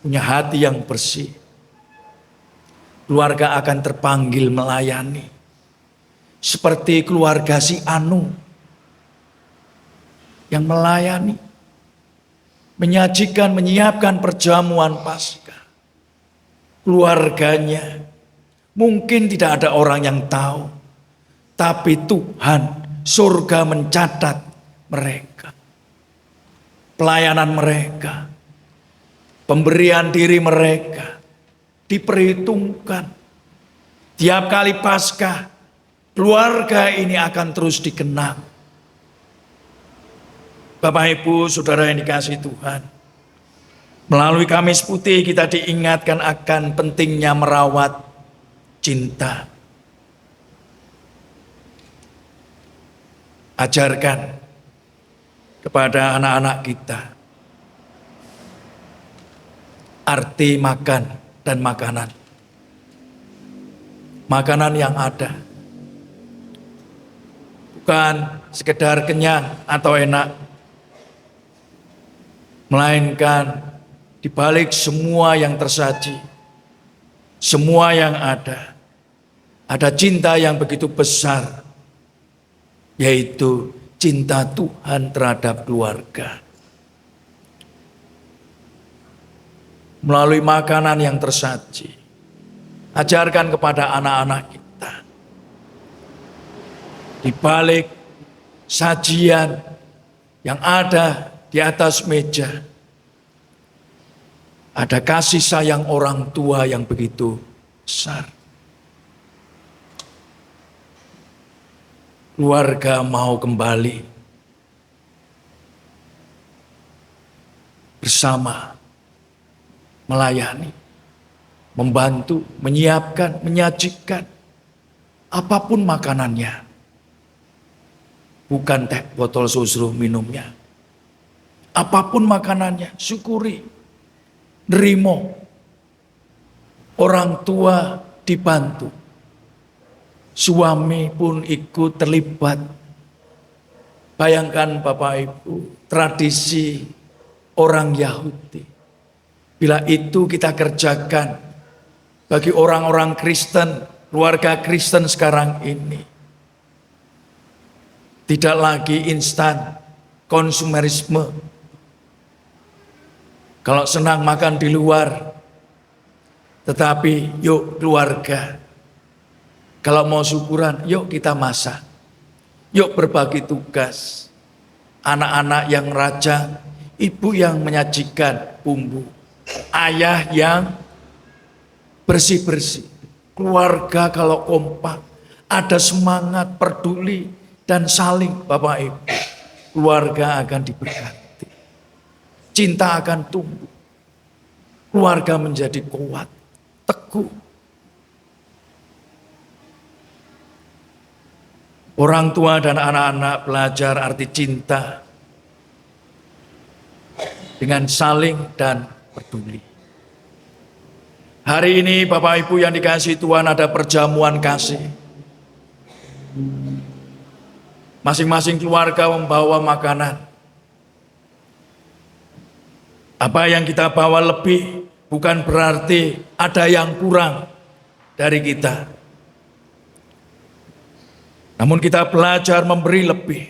punya hati yang bersih, keluarga akan terpanggil melayani. Seperti keluarga si Anu yang melayani, menyajikan, menyiapkan perjamuan Paskah. Keluarganya mungkin tidak ada orang yang tahu, tapi Tuhan surga mencatat mereka. Pelayanan mereka, pemberian diri mereka diperhitungkan. Tiap kali Paskah, keluarga ini akan terus dikenang. Bapak Ibu, Saudara yang dikasihi Tuhan, melalui Kamis Putih kita diingatkan akan pentingnya merawat cinta. Ajarkan kepada anak-anak kita arti makan dan makanan. Makanan yang ada bukan sekedar kenyang atau enak, melainkan di balik semua yang tersaji, semua yang ada cinta yang begitu besar, yaitu cinta Tuhan terhadap keluarga. Melalui makanan yang tersaji, ajarkan kepada anak-anak kita, di balik sajian yang ada di atas meja, ada kasih sayang orang tua yang begitu besar. Keluarga mau kembali bersama, melayani, membantu, menyiapkan, menyajikan apapun makanannya. Bukan teh botol susu minumnya. Apapun makanannya, syukuri, nerimo. Orang tua dibantu. Suami pun ikut terlibat. Bayangkan Bapak Ibu, tradisi orang Yahudi. Bila itu kita kerjakan bagi orang-orang Kristen, keluarga Kristen sekarang ini. Tidak lagi instan, konsumerisme. Kalau senang makan di luar, tetapi yuk keluarga. Kalau mau syukuran, yuk kita masak. Yuk berbagi tugas. Anak-anak yang rajang, ibu yang menyajikan bumbu, ayah yang bersih-bersih. Keluarga kalau kompak, ada semangat, peduli, dan saling, Bapak Ibu, keluarga akan diberkati. Cinta akan tumbuh. Keluarga menjadi kuat, teguh. Orang tua dan anak-anak belajar arti cinta dengan saling dan peduli. Hari ini Bapak Ibu yang dikasihi Tuhan, ada perjamuan kasih. Masing-masing keluarga membawa makanan. Apa yang kita bawa lebih bukan berarti ada yang kurang dari kita. Namun kita belajar memberi lebih.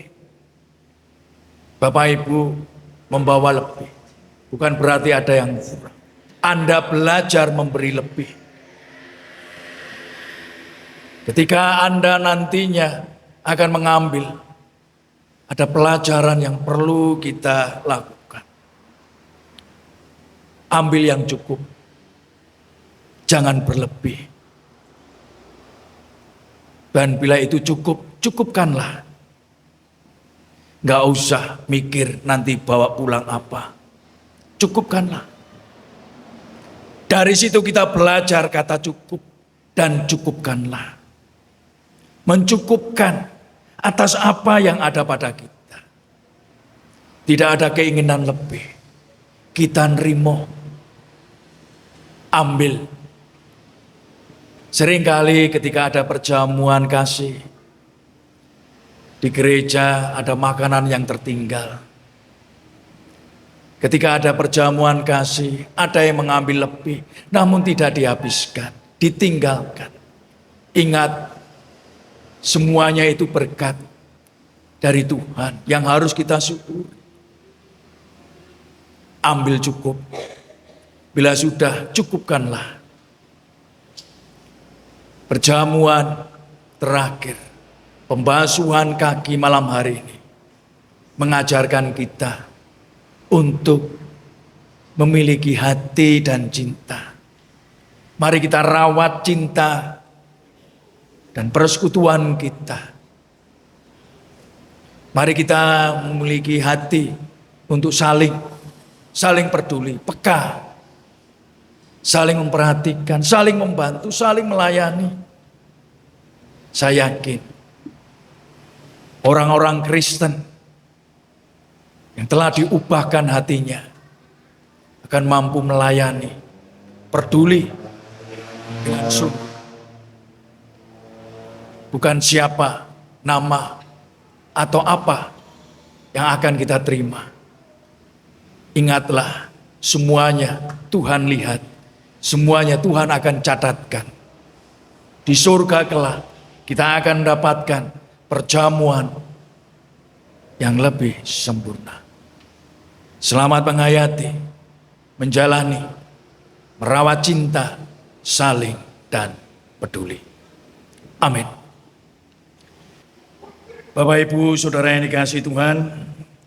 Bapak Ibu membawa lebih, bukan berarti ada yang kurang. Anda belajar memberi lebih. Ketika Anda nantinya akan mengambil, ada pelajaran yang perlu kita lakukan. Ambil yang cukup, jangan berlebih. Dan bila itu cukup, cukupkanlah. Gak usah mikir nanti bawa pulang apa. Cukupkanlah. Dari situ kita belajar kata cukup dan cukupkanlah. Mencukupkan atas apa yang ada pada kita. Tidak ada keinginan lebih. Kita nerimo. Ambil. Seringkali ketika ada perjamuan kasih, di gereja ada makanan yang tertinggal. Ketika ada perjamuan kasih, ada yang mengambil lebih, namun tidak dihabiskan, ditinggalkan. Ingat, semuanya itu berkat dari Tuhan yang harus kita syukuri. Ambil cukup, bila sudah cukupkanlah. Perjamuan terakhir, pembasuhan kaki malam hari ini, mengajarkan kita untuk memiliki hati dan cinta. Mari kita rawat cinta dan persekutuan kita. Mari kita memiliki hati untuk saling peduli, peka, saling memperhatikan, saling membantu, saling melayani. Saya yakin orang-orang Kristen yang telah diubahkan hatinya akan mampu melayani, peduli dengan sungguh. Bukan siapa, nama, atau apa yang akan kita terima. Ingatlah, semuanya Tuhan lihat, semuanya Tuhan akan catatkan. Di surga kelak kita akan mendapatkan perjamuan yang lebih sempurna. Selamat menghayati, menjalani, merawat cinta, saling dan peduli. Amin. Bapak Ibu Saudara yang dikasihi Tuhan,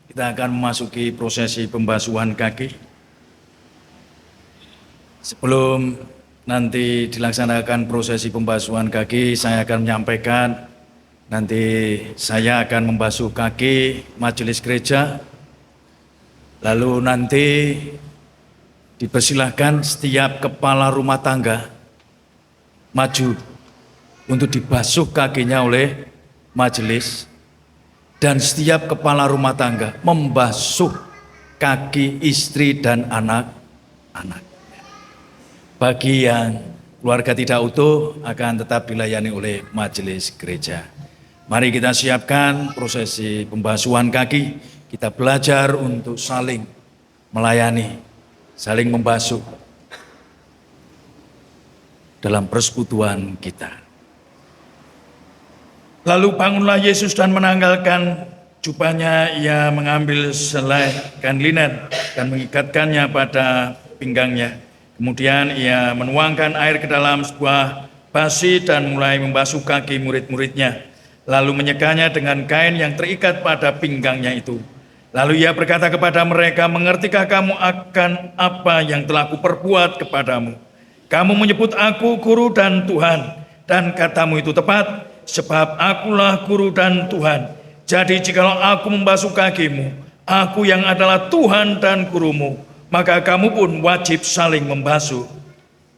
kita akan memasuki prosesi pembasuhan kaki. Sebelum nanti dilaksanakan prosesi pembasuhan kaki, saya akan menyampaikan nanti saya akan membasuh kaki majelis gereja. Lalu nanti dipersilahkan setiap kepala rumah tangga maju untuk dibasuh kakinya oleh majelis. Dan setiap kepala rumah tangga membasuh kaki istri dan anak-anak. Bagi yang keluarga tidak utuh akan tetap dilayani oleh majelis gereja. Mari kita siapkan prosesi pembasuhan kaki. Kita belajar untuk saling melayani, saling membasuh dalam persekutuan kita. Lalu bangunlah Yesus dan menanggalkan jubahnya, ia mengambil selai kain linen dan mengikatkannya pada pinggangnya. Kemudian ia menuangkan air ke dalam sebuah basi dan mulai membasuh kaki murid-muridnya. Lalu menyekanya dengan kain yang terikat pada pinggangnya itu. Lalu ia berkata kepada mereka, mengertikah kamu akan apa yang telah kuperbuat kepadamu? Kamu menyebut aku guru dan Tuhan, dan katamu itu tepat, sebab akulah guru dan Tuhan. Jadi jikalau aku membasuh kakimu, aku yang adalah Tuhan dan gurumu, maka kamu pun wajib saling membasuh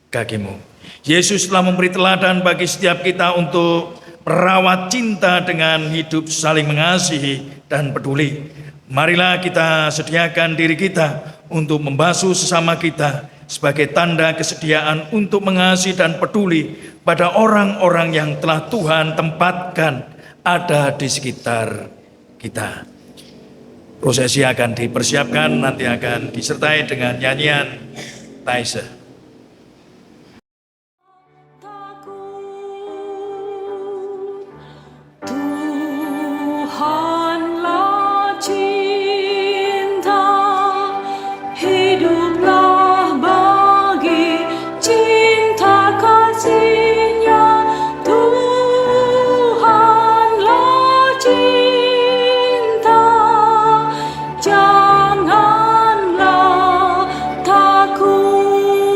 kakimu. Yesus telah memberi teladan bagi setiap kita untuk merawat cinta dengan hidup saling mengasihi dan peduli. Marilah kita sediakan diri kita untuk membasuh sesama kita sebagai tanda kesediaan untuk mengasihi dan peduli pada orang-orang yang telah Tuhan tempatkan ada di sekitar kita. Prosesi akan dipersiapkan, nanti akan disertai dengan nyanyian Taise. Tuhanlah cinta, hiduplah bagi cinta kasih-Nya. Tuhanlah cinta, janganlah takut.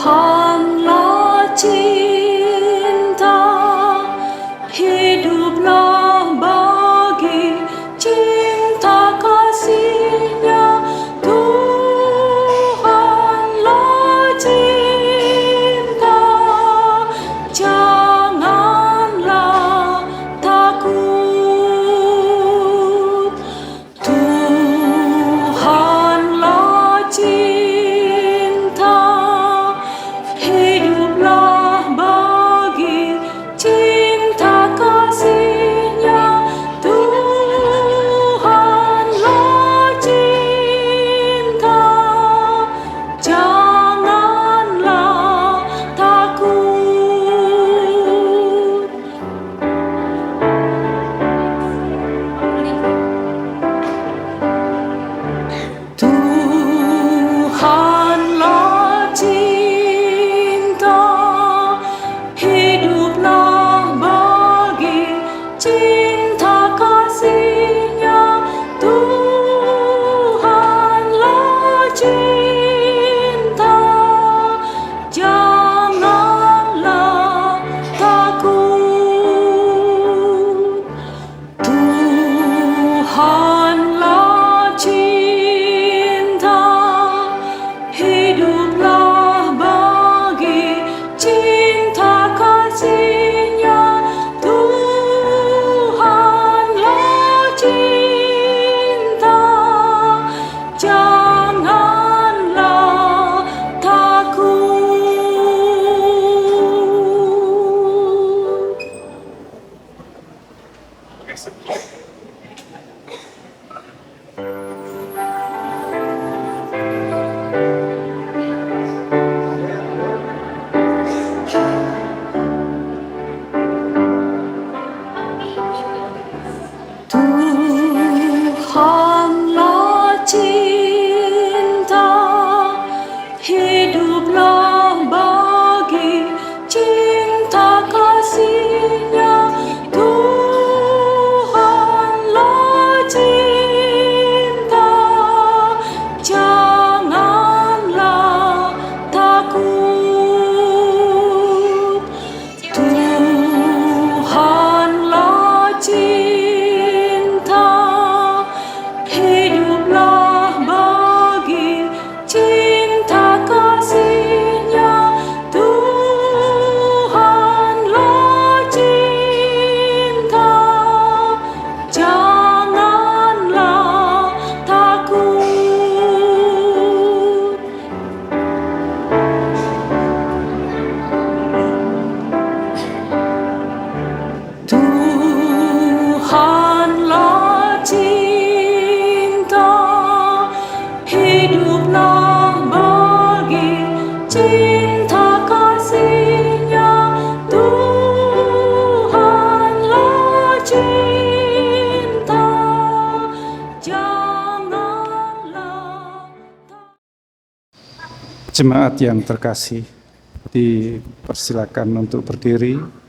Tuhanlah cinta, hiduplah bagi cinta kasih-Nya. Tuhanlah cinta, janganlah takut. Tuhanlah cinta, hiduplah bagi cinta kasih-Nya. Tuhanlah cinta, janganlah takut. Tuhanlah cinta, hiduplah bagi cinta kasih-Nya. Tuhanlah cinta, janganlah takut. Tuhanlah cinta, hiduplah bagi cinta kasih-Nya. Tuhanlah cinta, janganlah takut. Tuhanlah cinta, hiduplah bagi cinta kasih-Nya. Tuhanlah cinta, janganlah takut. Tuhanlah cinta, hiduplah bagi cinta kasih-Nya. Tuhanlah cinta, janganlah takut. Tuhanlah cinta, hiduplah bagi cinta kasih-Nya. Tuhanlah cinta, janganlah takut. Jemaat yang terkasih, dipersilakan untuk berdiri.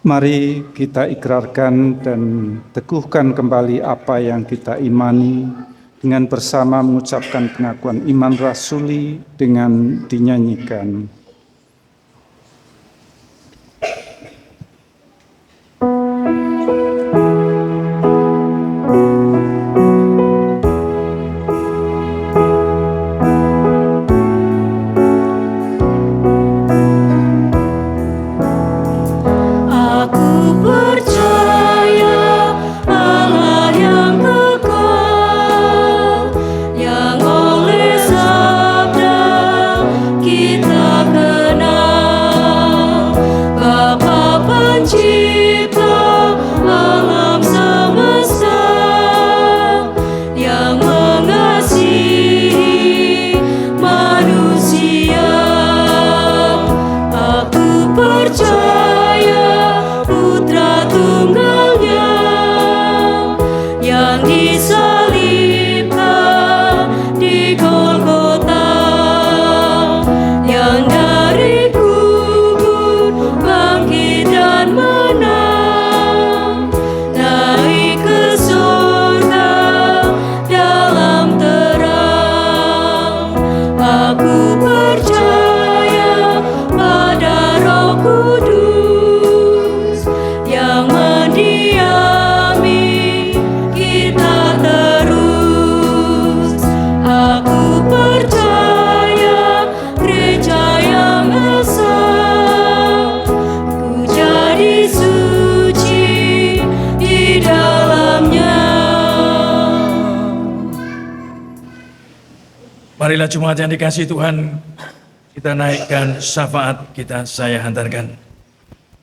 Mari kita ikrarkan dan teguhkan kembali apa yang kita imani dengan bersama mengucapkan pengakuan iman rasuli dengan dinyanyikan. Aku percaya Allah yang kekal, yang oleh sabda kitab Marilah jemaat yang dikasihi Tuhan, kita naikkan syafaat kita saya hantarkan.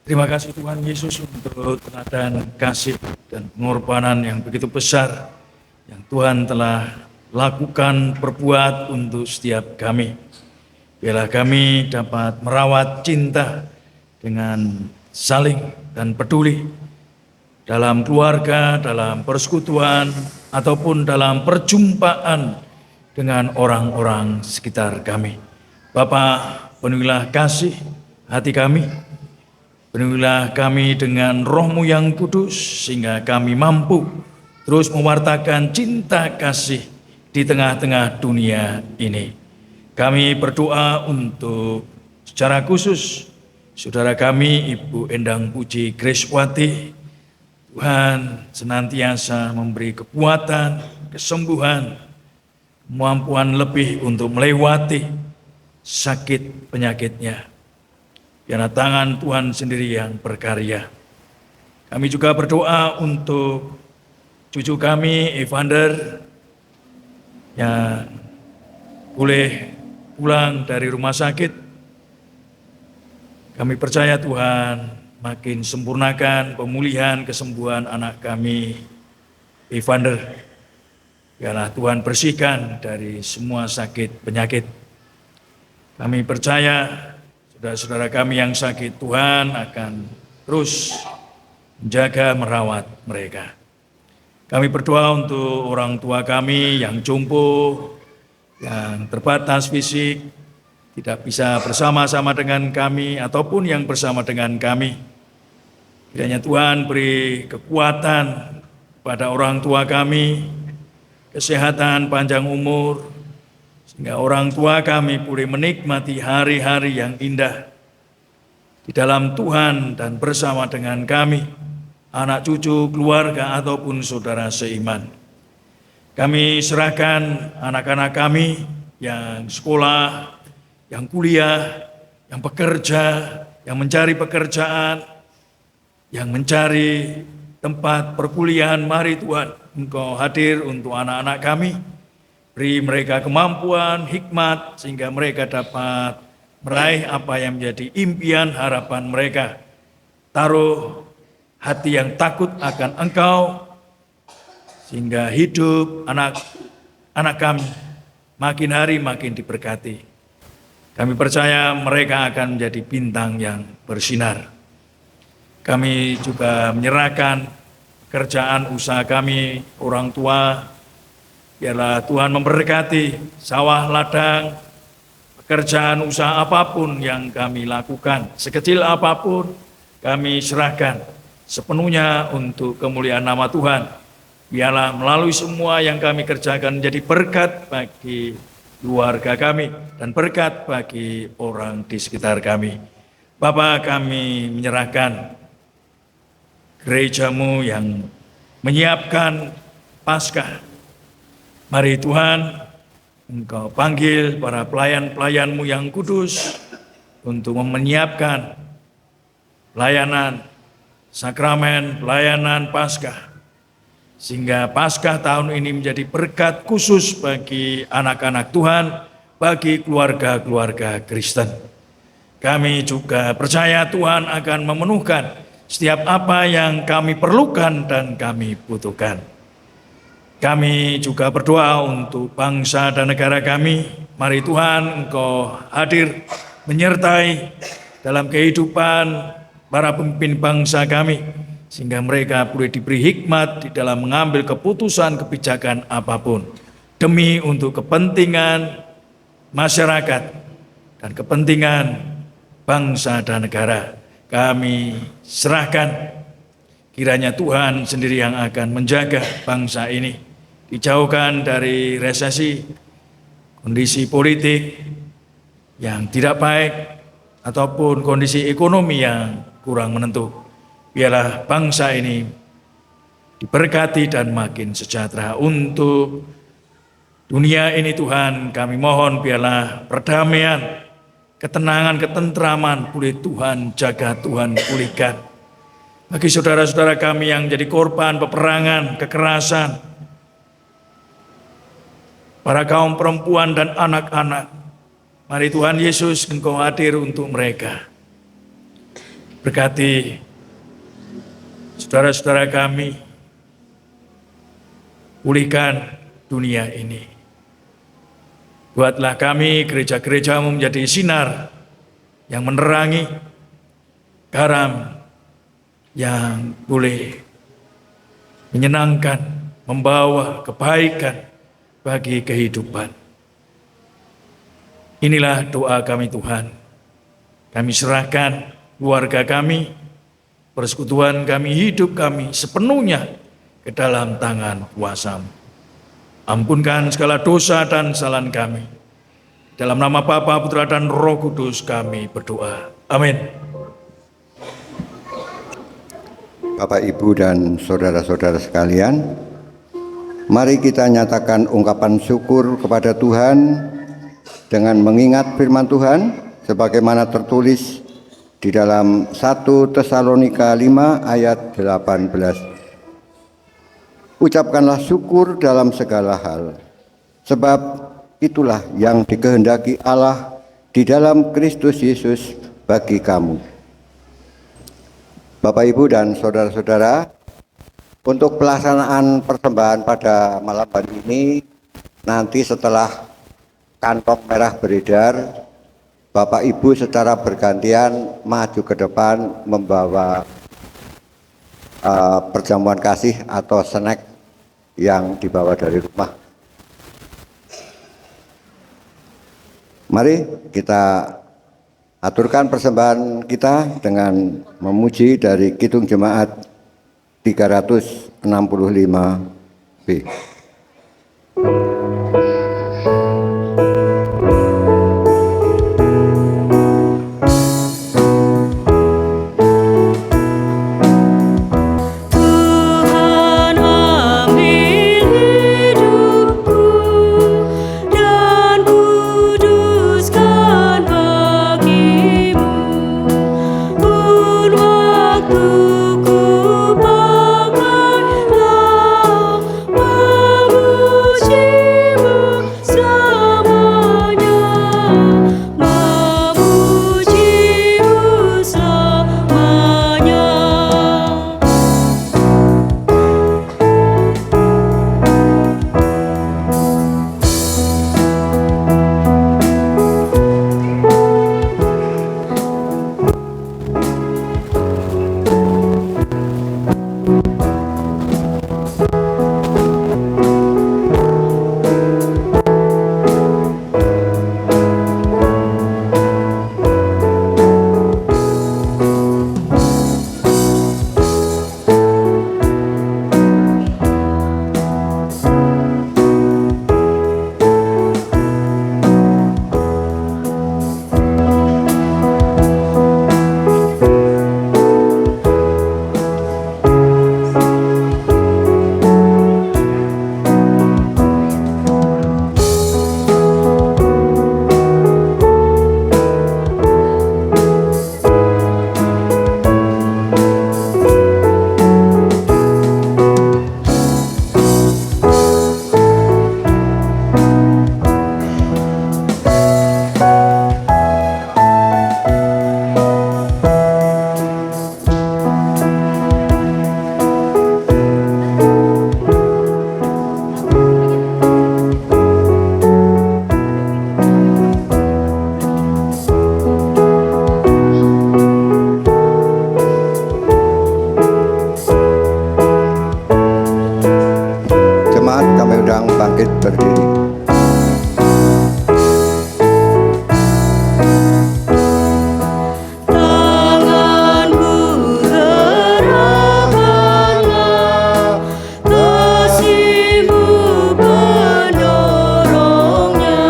Terima kasih Tuhan Yesus untuk teladan kasih dan pengorbanan yang begitu besar yang Tuhan telah lakukan perbuat untuk setiap kami. Biarlah kami dapat merawat cinta dengan saling dan peduli dalam keluarga, dalam persekutuan, ataupun dalam perjumpaan dengan orang-orang sekitar kami. Bapa, penuhilah kasih hati kami, penuhilah kami dengan Roh-Mu yang kudus, sehingga kami mampu terus mewartakan cinta kasih di tengah-tengah dunia ini. Kami berdoa untuk secara khusus saudara kami Ibu Endang Puji Greswati. Tuhan senantiasa memberi kekuatan, kesembuhan, kemampuan lebih untuk melewati sakit penyakitnya. Karena tangan Tuhan sendiri yang berkarya. Kami juga berdoa untuk cucu kami Evander yang boleh pulang dari rumah sakit. Kami percaya Tuhan makin sempurnakan pemulihan kesembuhan anak kami Evander. Biarlah Tuhan bersihkan dari semua sakit penyakit. Kami percaya saudara-saudara kami yang sakit, Tuhan akan terus menjaga merawat mereka. Kami berdoa untuk orang tua kami yang jompo, yang terbatas fisik, tidak bisa bersama-sama dengan kami ataupun yang bersama dengan kami. Kiranya Tuhan beri kekuatan pada orang tua kami, kesehatan, panjang umur, sehingga orang tua kami boleh menikmati hari-hari yang indah di dalam Tuhan dan bersama dengan kami, anak cucu, keluarga, ataupun saudara seiman. Kami serahkan anak-anak kami yang sekolah, yang kuliah, yang bekerja, yang mencari pekerjaan, yang mencari tempat perkuliahan. Mari Tuhan, Engkau hadir untuk anak-anak kami. Beri mereka kemampuan, hikmat, sehingga mereka dapat meraih apa yang menjadi impian harapan mereka. Taruh hati yang takut akan Engkau, sehingga hidup anak kami makin hari makin diberkati. Kami percaya mereka akan menjadi bintang yang bersinar. Kami juga menyerahkan pekerjaan usaha kami, orang tua. Biarlah Tuhan memberkati sawah ladang, pekerjaan usaha apapun yang kami lakukan, sekecil apapun kami serahkan sepenuhnya untuk kemuliaan nama Tuhan. Biarlah melalui semua yang kami kerjakan menjadi berkat bagi keluarga kami dan berkat bagi orang di sekitar kami. Bapa, kami menyerahkan gereja-Mu yang menyiapkan Paskah. Mari Tuhan, Engkau panggil para pelayan-pelayan-Mu yang kudus untuk menyiapkan pelayanan sakramen, pelayanan Paskah. Sehingga Paskah tahun ini menjadi berkat khusus bagi anak-anak Tuhan, bagi keluarga-keluarga Kristen. Kami juga percaya Tuhan akan memenuhkan setiap apa yang kami perlukan dan kami butuhkan. Kami juga berdoa untuk bangsa dan negara kami. Mari Tuhan, Engkau hadir menyertai dalam kehidupan para pemimpin bangsa kami, sehingga mereka boleh diberi hikmat di dalam mengambil keputusan kebijakan apapun demi untuk kepentingan masyarakat dan kepentingan bangsa dan negara. Kami serahkan, kiranya Tuhan sendiri yang akan menjaga bangsa ini, dijauhkan dari resesi, kondisi politik yang tidak baik, ataupun kondisi ekonomi yang kurang menentu. Biarlah bangsa ini diberkati dan makin sejahtera. Untuk dunia ini Tuhan, kami mohon biarlah perdamaian, ketenangan, ketentraman boleh Tuhan jaga, Tuhan pulihkan. Bagi saudara-saudara kami yang jadi korban peperangan, kekerasan, para kaum perempuan dan anak-anak. Mari Tuhan Yesus, Engkau hadir untuk mereka. Berkati saudara-saudara kami, pulihkan dunia ini. Buatlah kami gereja-gereja-Mu menjadi sinar yang menerangi, garam yang boleh menyenangkan, membawa kebaikan bagi kehidupan. Inilah doa kami Tuhan. Kami serahkan keluarga kami, persekutuan kami, hidup kami sepenuhnya ke dalam tangan kuasa-Mu. Ampunkan segala dosa dan kesalahan kami. Dalam nama Bapa, Putra, dan Roh Kudus kami berdoa. Amin. Bapak, Ibu, dan saudara-saudara sekalian, mari kita nyatakan ungkapan syukur kepada Tuhan dengan mengingat firman Tuhan sebagaimana tertulis di dalam 1 Tesalonika 5 ayat 18. Ucapkanlah syukur dalam segala hal, sebab itulah yang dikehendaki Allah di dalam Kristus Yesus bagi kamu. Bapak, Ibu, dan saudara-saudara, untuk pelaksanaan persembahan pada malam hari ini, nanti setelah kantong merah beredar, Bapak Ibu secara bergantian maju ke depan membawa perjamuan kasih atau snack yang dibawa dari rumah. Mari kita aturkan persembahan kita dengan memuji dari Kidung Jemaat 365B. Tuhan ambil hidupku dan kuduskan bagimu. Pun waktuku pakailah memujimu selamanya, memujimu selamanya. Jemaat, kami undang bangkit berdiri. Tanganku gerakkanlah, kasih-Mu penolongnya,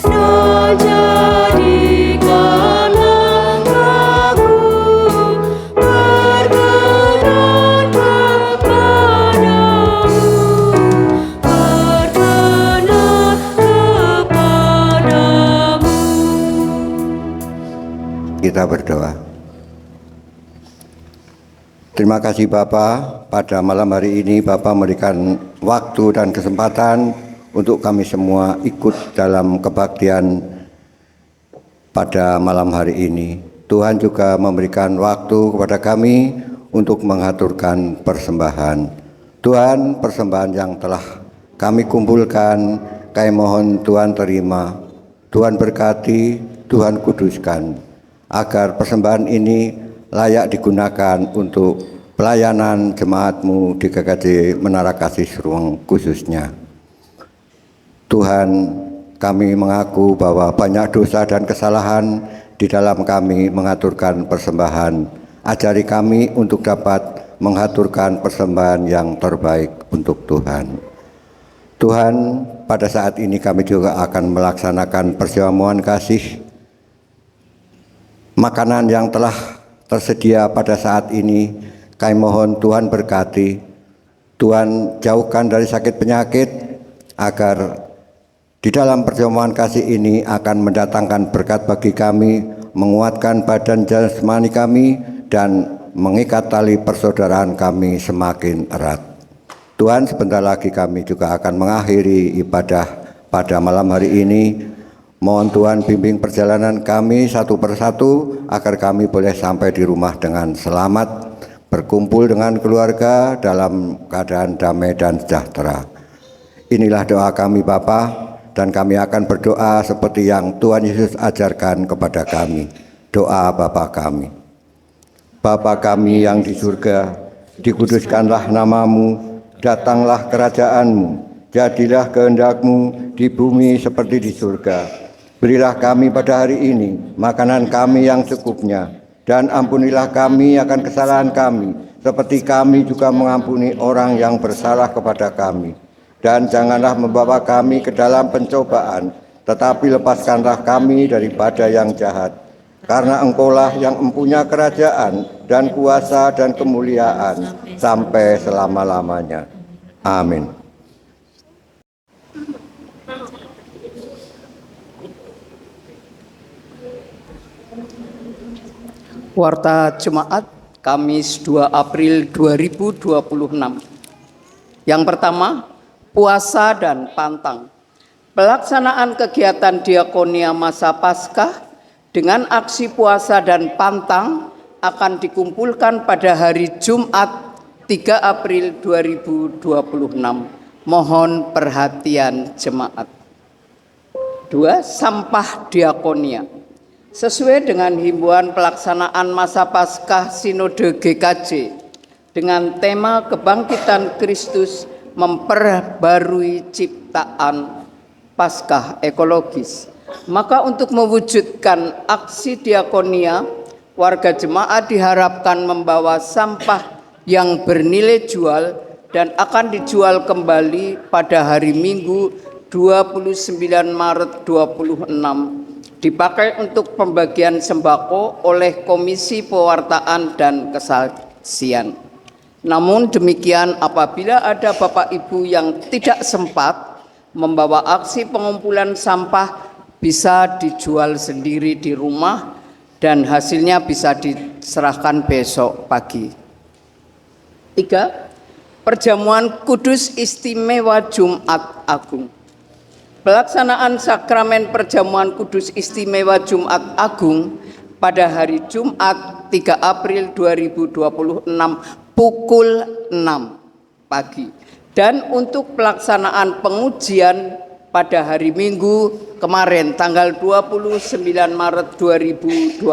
dan jadikanlah aku berkenan kepadamu, berkenan kepadamu. Kita berdoa. Terima kasih Bapa, pada malam hari ini Bapa memberikan waktu dan kesempatan untuk kami semua ikut dalam kebaktian pada malam hari ini. Tuhan juga memberikan waktu kepada kami untuk mengaturkan persembahan. Tuhan, persembahan yang telah kami kumpulkan, kami mohon Tuhan terima, Tuhan berkati, Tuhan kuduskan, agar persembahan ini layak digunakan untuk pelayanan jemaat-Mu di GKJ Menara Kasih Seruang khususnya. Tuhan, kami mengaku bahwa banyak dosa dan kesalahan di dalam kami mengaturkan persembahan. Ajari kami untuk dapat mengaturkan persembahan yang terbaik untuk Tuhan. Tuhan, pada saat ini kami juga akan melaksanakan perjamuan kasih. Makanan yang telah tersedia pada saat ini, kami mohon Tuhan berkati. Tuhan jauhkan dari sakit penyakit, agar di dalam perjamuan kasih ini akan mendatangkan berkat bagi kami, menguatkan badan jasmani kami, dan mengikat tali persaudaraan kami semakin erat. Tuhan, sebentar lagi kami juga akan mengakhiri ibadah pada malam hari ini. Mohon Tuhan bimbing perjalanan kami satu persatu, agar kami boleh sampai di rumah dengan selamat, berkumpul dengan keluarga dalam keadaan damai dan sejahtera. Inilah doa kami Bapa, dan kami akan berdoa seperti yang Tuhan Yesus ajarkan kepada kami. Doa Bapa kami. Bapa kami yang di surga, dikuduskanlah namamu, datanglah kerajaan-Mu, jadilah kehendak-Mu di bumi seperti di surga. Berilah kami pada hari ini makanan kami yang secukupnya, dan ampunilah kami akan kesalahan kami, seperti kami juga mengampuni orang yang bersalah kepada kami. Dan janganlah membawa kami ke dalam pencobaan, tetapi lepaskanlah kami daripada yang jahat. Karena Engkaulah yang mempunyai kerajaan dan kuasa dan kemuliaan sampai selama-lamanya. Amin. Warta Jemaat Kamis 2 April 2026. Yang pertama, puasa dan pantang. Pelaksanaan kegiatan diakonia masa Paskah dengan aksi puasa dan pantang akan dikumpulkan pada hari Jumat 3 April 2026. Mohon perhatian jemaat. 2. Sampah diakonia. Sesuai dengan himbauan pelaksanaan masa Paskah Sinode GKJ dengan tema Kebangkitan Kristus memperbarui ciptaan Paskah ekologis, maka untuk mewujudkan aksi diakonia, warga jemaat diharapkan membawa sampah yang bernilai jual dan akan dijual kembali pada hari Minggu 29 Maret 26, dipakai untuk pembagian sembako oleh Komisi Pewartaan dan Kesaksian. Namun demikian, apabila ada Bapak Ibu yang tidak sempat membawa aksi pengumpulan sampah, bisa dijual sendiri di rumah dan hasilnya bisa diserahkan besok pagi. 3. Perjamuan Kudus Istimewa Jumat Agung. Pelaksanaan sakramen perjamuan Kudus Istimewa Jumat Agung pada hari Jumat 3 April 2026 pukul 6 pagi, dan untuk pelaksanaan pengujian pada hari Minggu kemarin tanggal 29 Maret 2026.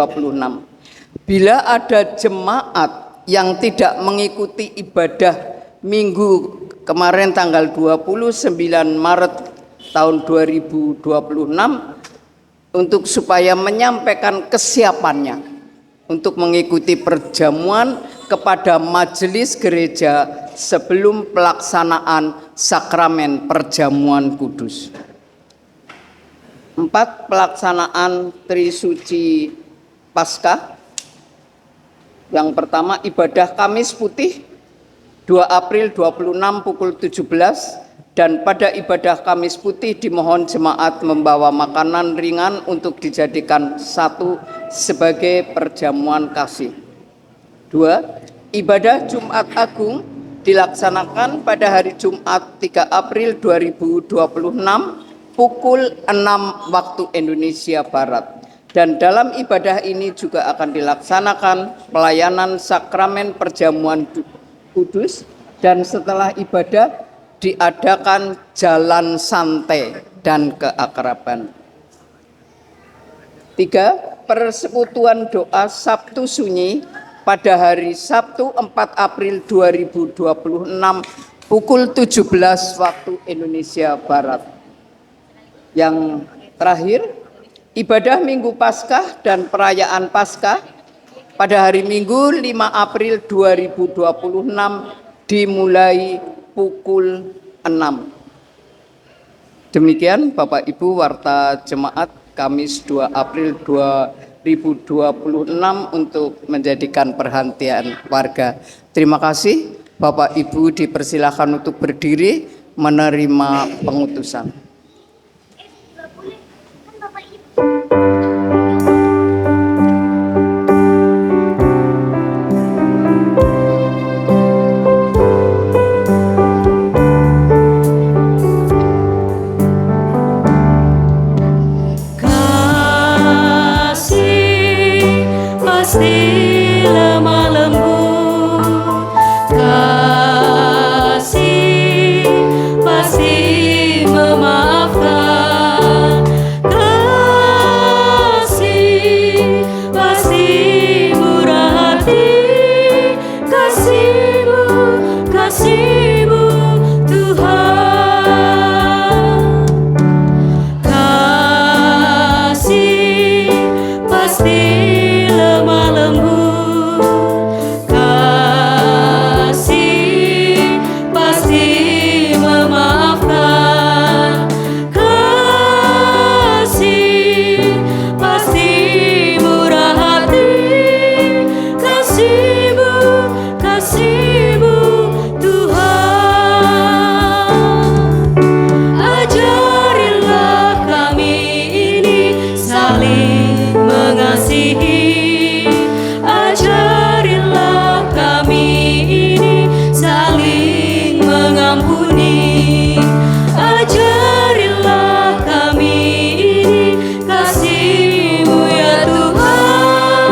Bila ada jemaat yang tidak mengikuti ibadah Minggu kemarin tanggal 29 Maret tahun 2026, untuk supaya menyampaikan kesiapannya untuk mengikuti perjamuan kepada majelis gereja sebelum pelaksanaan sakramen perjamuan kudus. 4. Pelaksanaan Trisuci Paskah. Yang pertama, ibadah Kamis Putih 2 April 26 pukul 17, dan pada ibadah Kamis Putih dimohon jemaat membawa makanan ringan untuk dijadikan satu sebagai perjamuan kasih. 2. Ibadah Jumat Agung dilaksanakan pada hari Jumat 3 April 2026 pukul 6 waktu Indonesia Barat. Dan dalam ibadah ini juga akan dilaksanakan pelayanan sakramen perjamuan kudus, dan setelah ibadah diadakan jalan santai dan keakraban. 3. Persekutuan doa Sabtu Sunyi pada hari Sabtu 4 April 2026 pukul 17 waktu Indonesia Barat. Yang terakhir, ibadah Minggu Paskah dan perayaan Paskah pada hari Minggu 5 April 2026 dimulai pukul 6. Demikian Bapak Ibu Warta Jemaat Kamis 2 April 2026 untuk menjadikan perhatian warga. Terima kasih. Bapak Ibu dipersilakan untuk berdiri menerima pengutusan. Pasti lemah lembut, kasih pasti memaafkan, kasih pasti murah hati, kasih-Mu, kasih-Mu Tuhan, kasih pasti lemah lembut, kasih pasti memaafkan, kasih pasti murah hati, kasih-Mu, kasih-Mu Tuhan. Ajarilah kami ini saling mengasihi, ajarilah kami ini saling mengampuni, ajarilah kami ini kasih-Mu ya Tuhan,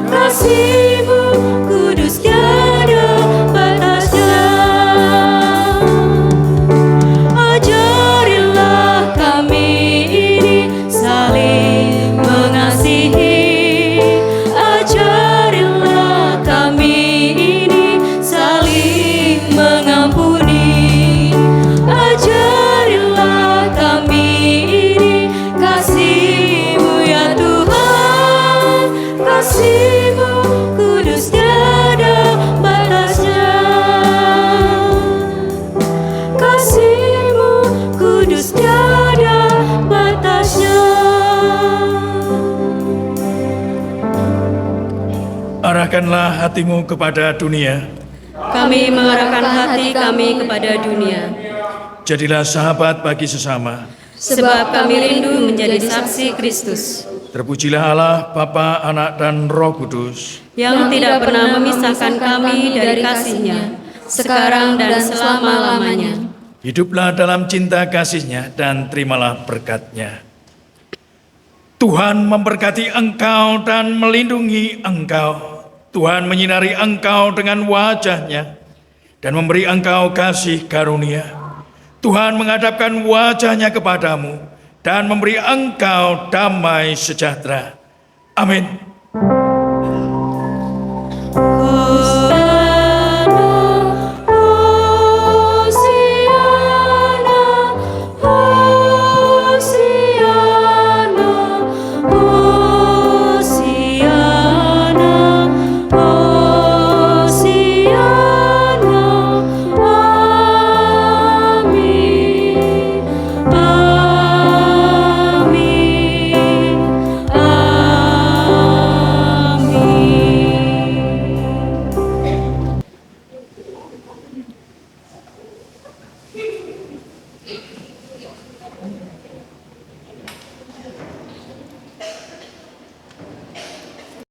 kasih-Mu kudus tiada batasnya. Ajarilah kami ini saling mengasihi, ajarilah kami ini saling mengampuni, ajarilah kami ini kasih-Mu ya Tuhan, kasih-Mu kudus tiada batasnya, kasih-Mu kudus tiada batasnya. Arahkanlah hatimu kepada dunia. Kami mengarahkan hati kami kepada dunia, Jadilah sahabat bagi sesama. sebab kami rindu menjadi saksi Kristus, Terpujilah Allah, Bapa, Anak, dan Roh Kudus. yang tidak pernah memisahkan kami dari kasih-Nya, sekarang dan selama-lamanya. Hiduplah dalam cinta kasih-Nya dan terimalah berkat-Nya. Tuhan memberkati engkau dan melindungi engkau. Tuhan menyinari engkau dengan wajah-Nya dan memberi engkau kasih karunia. Tuhan menghadapkan wajah-Nya kepadamu dan memberi engkau damai sejahtera. Amin.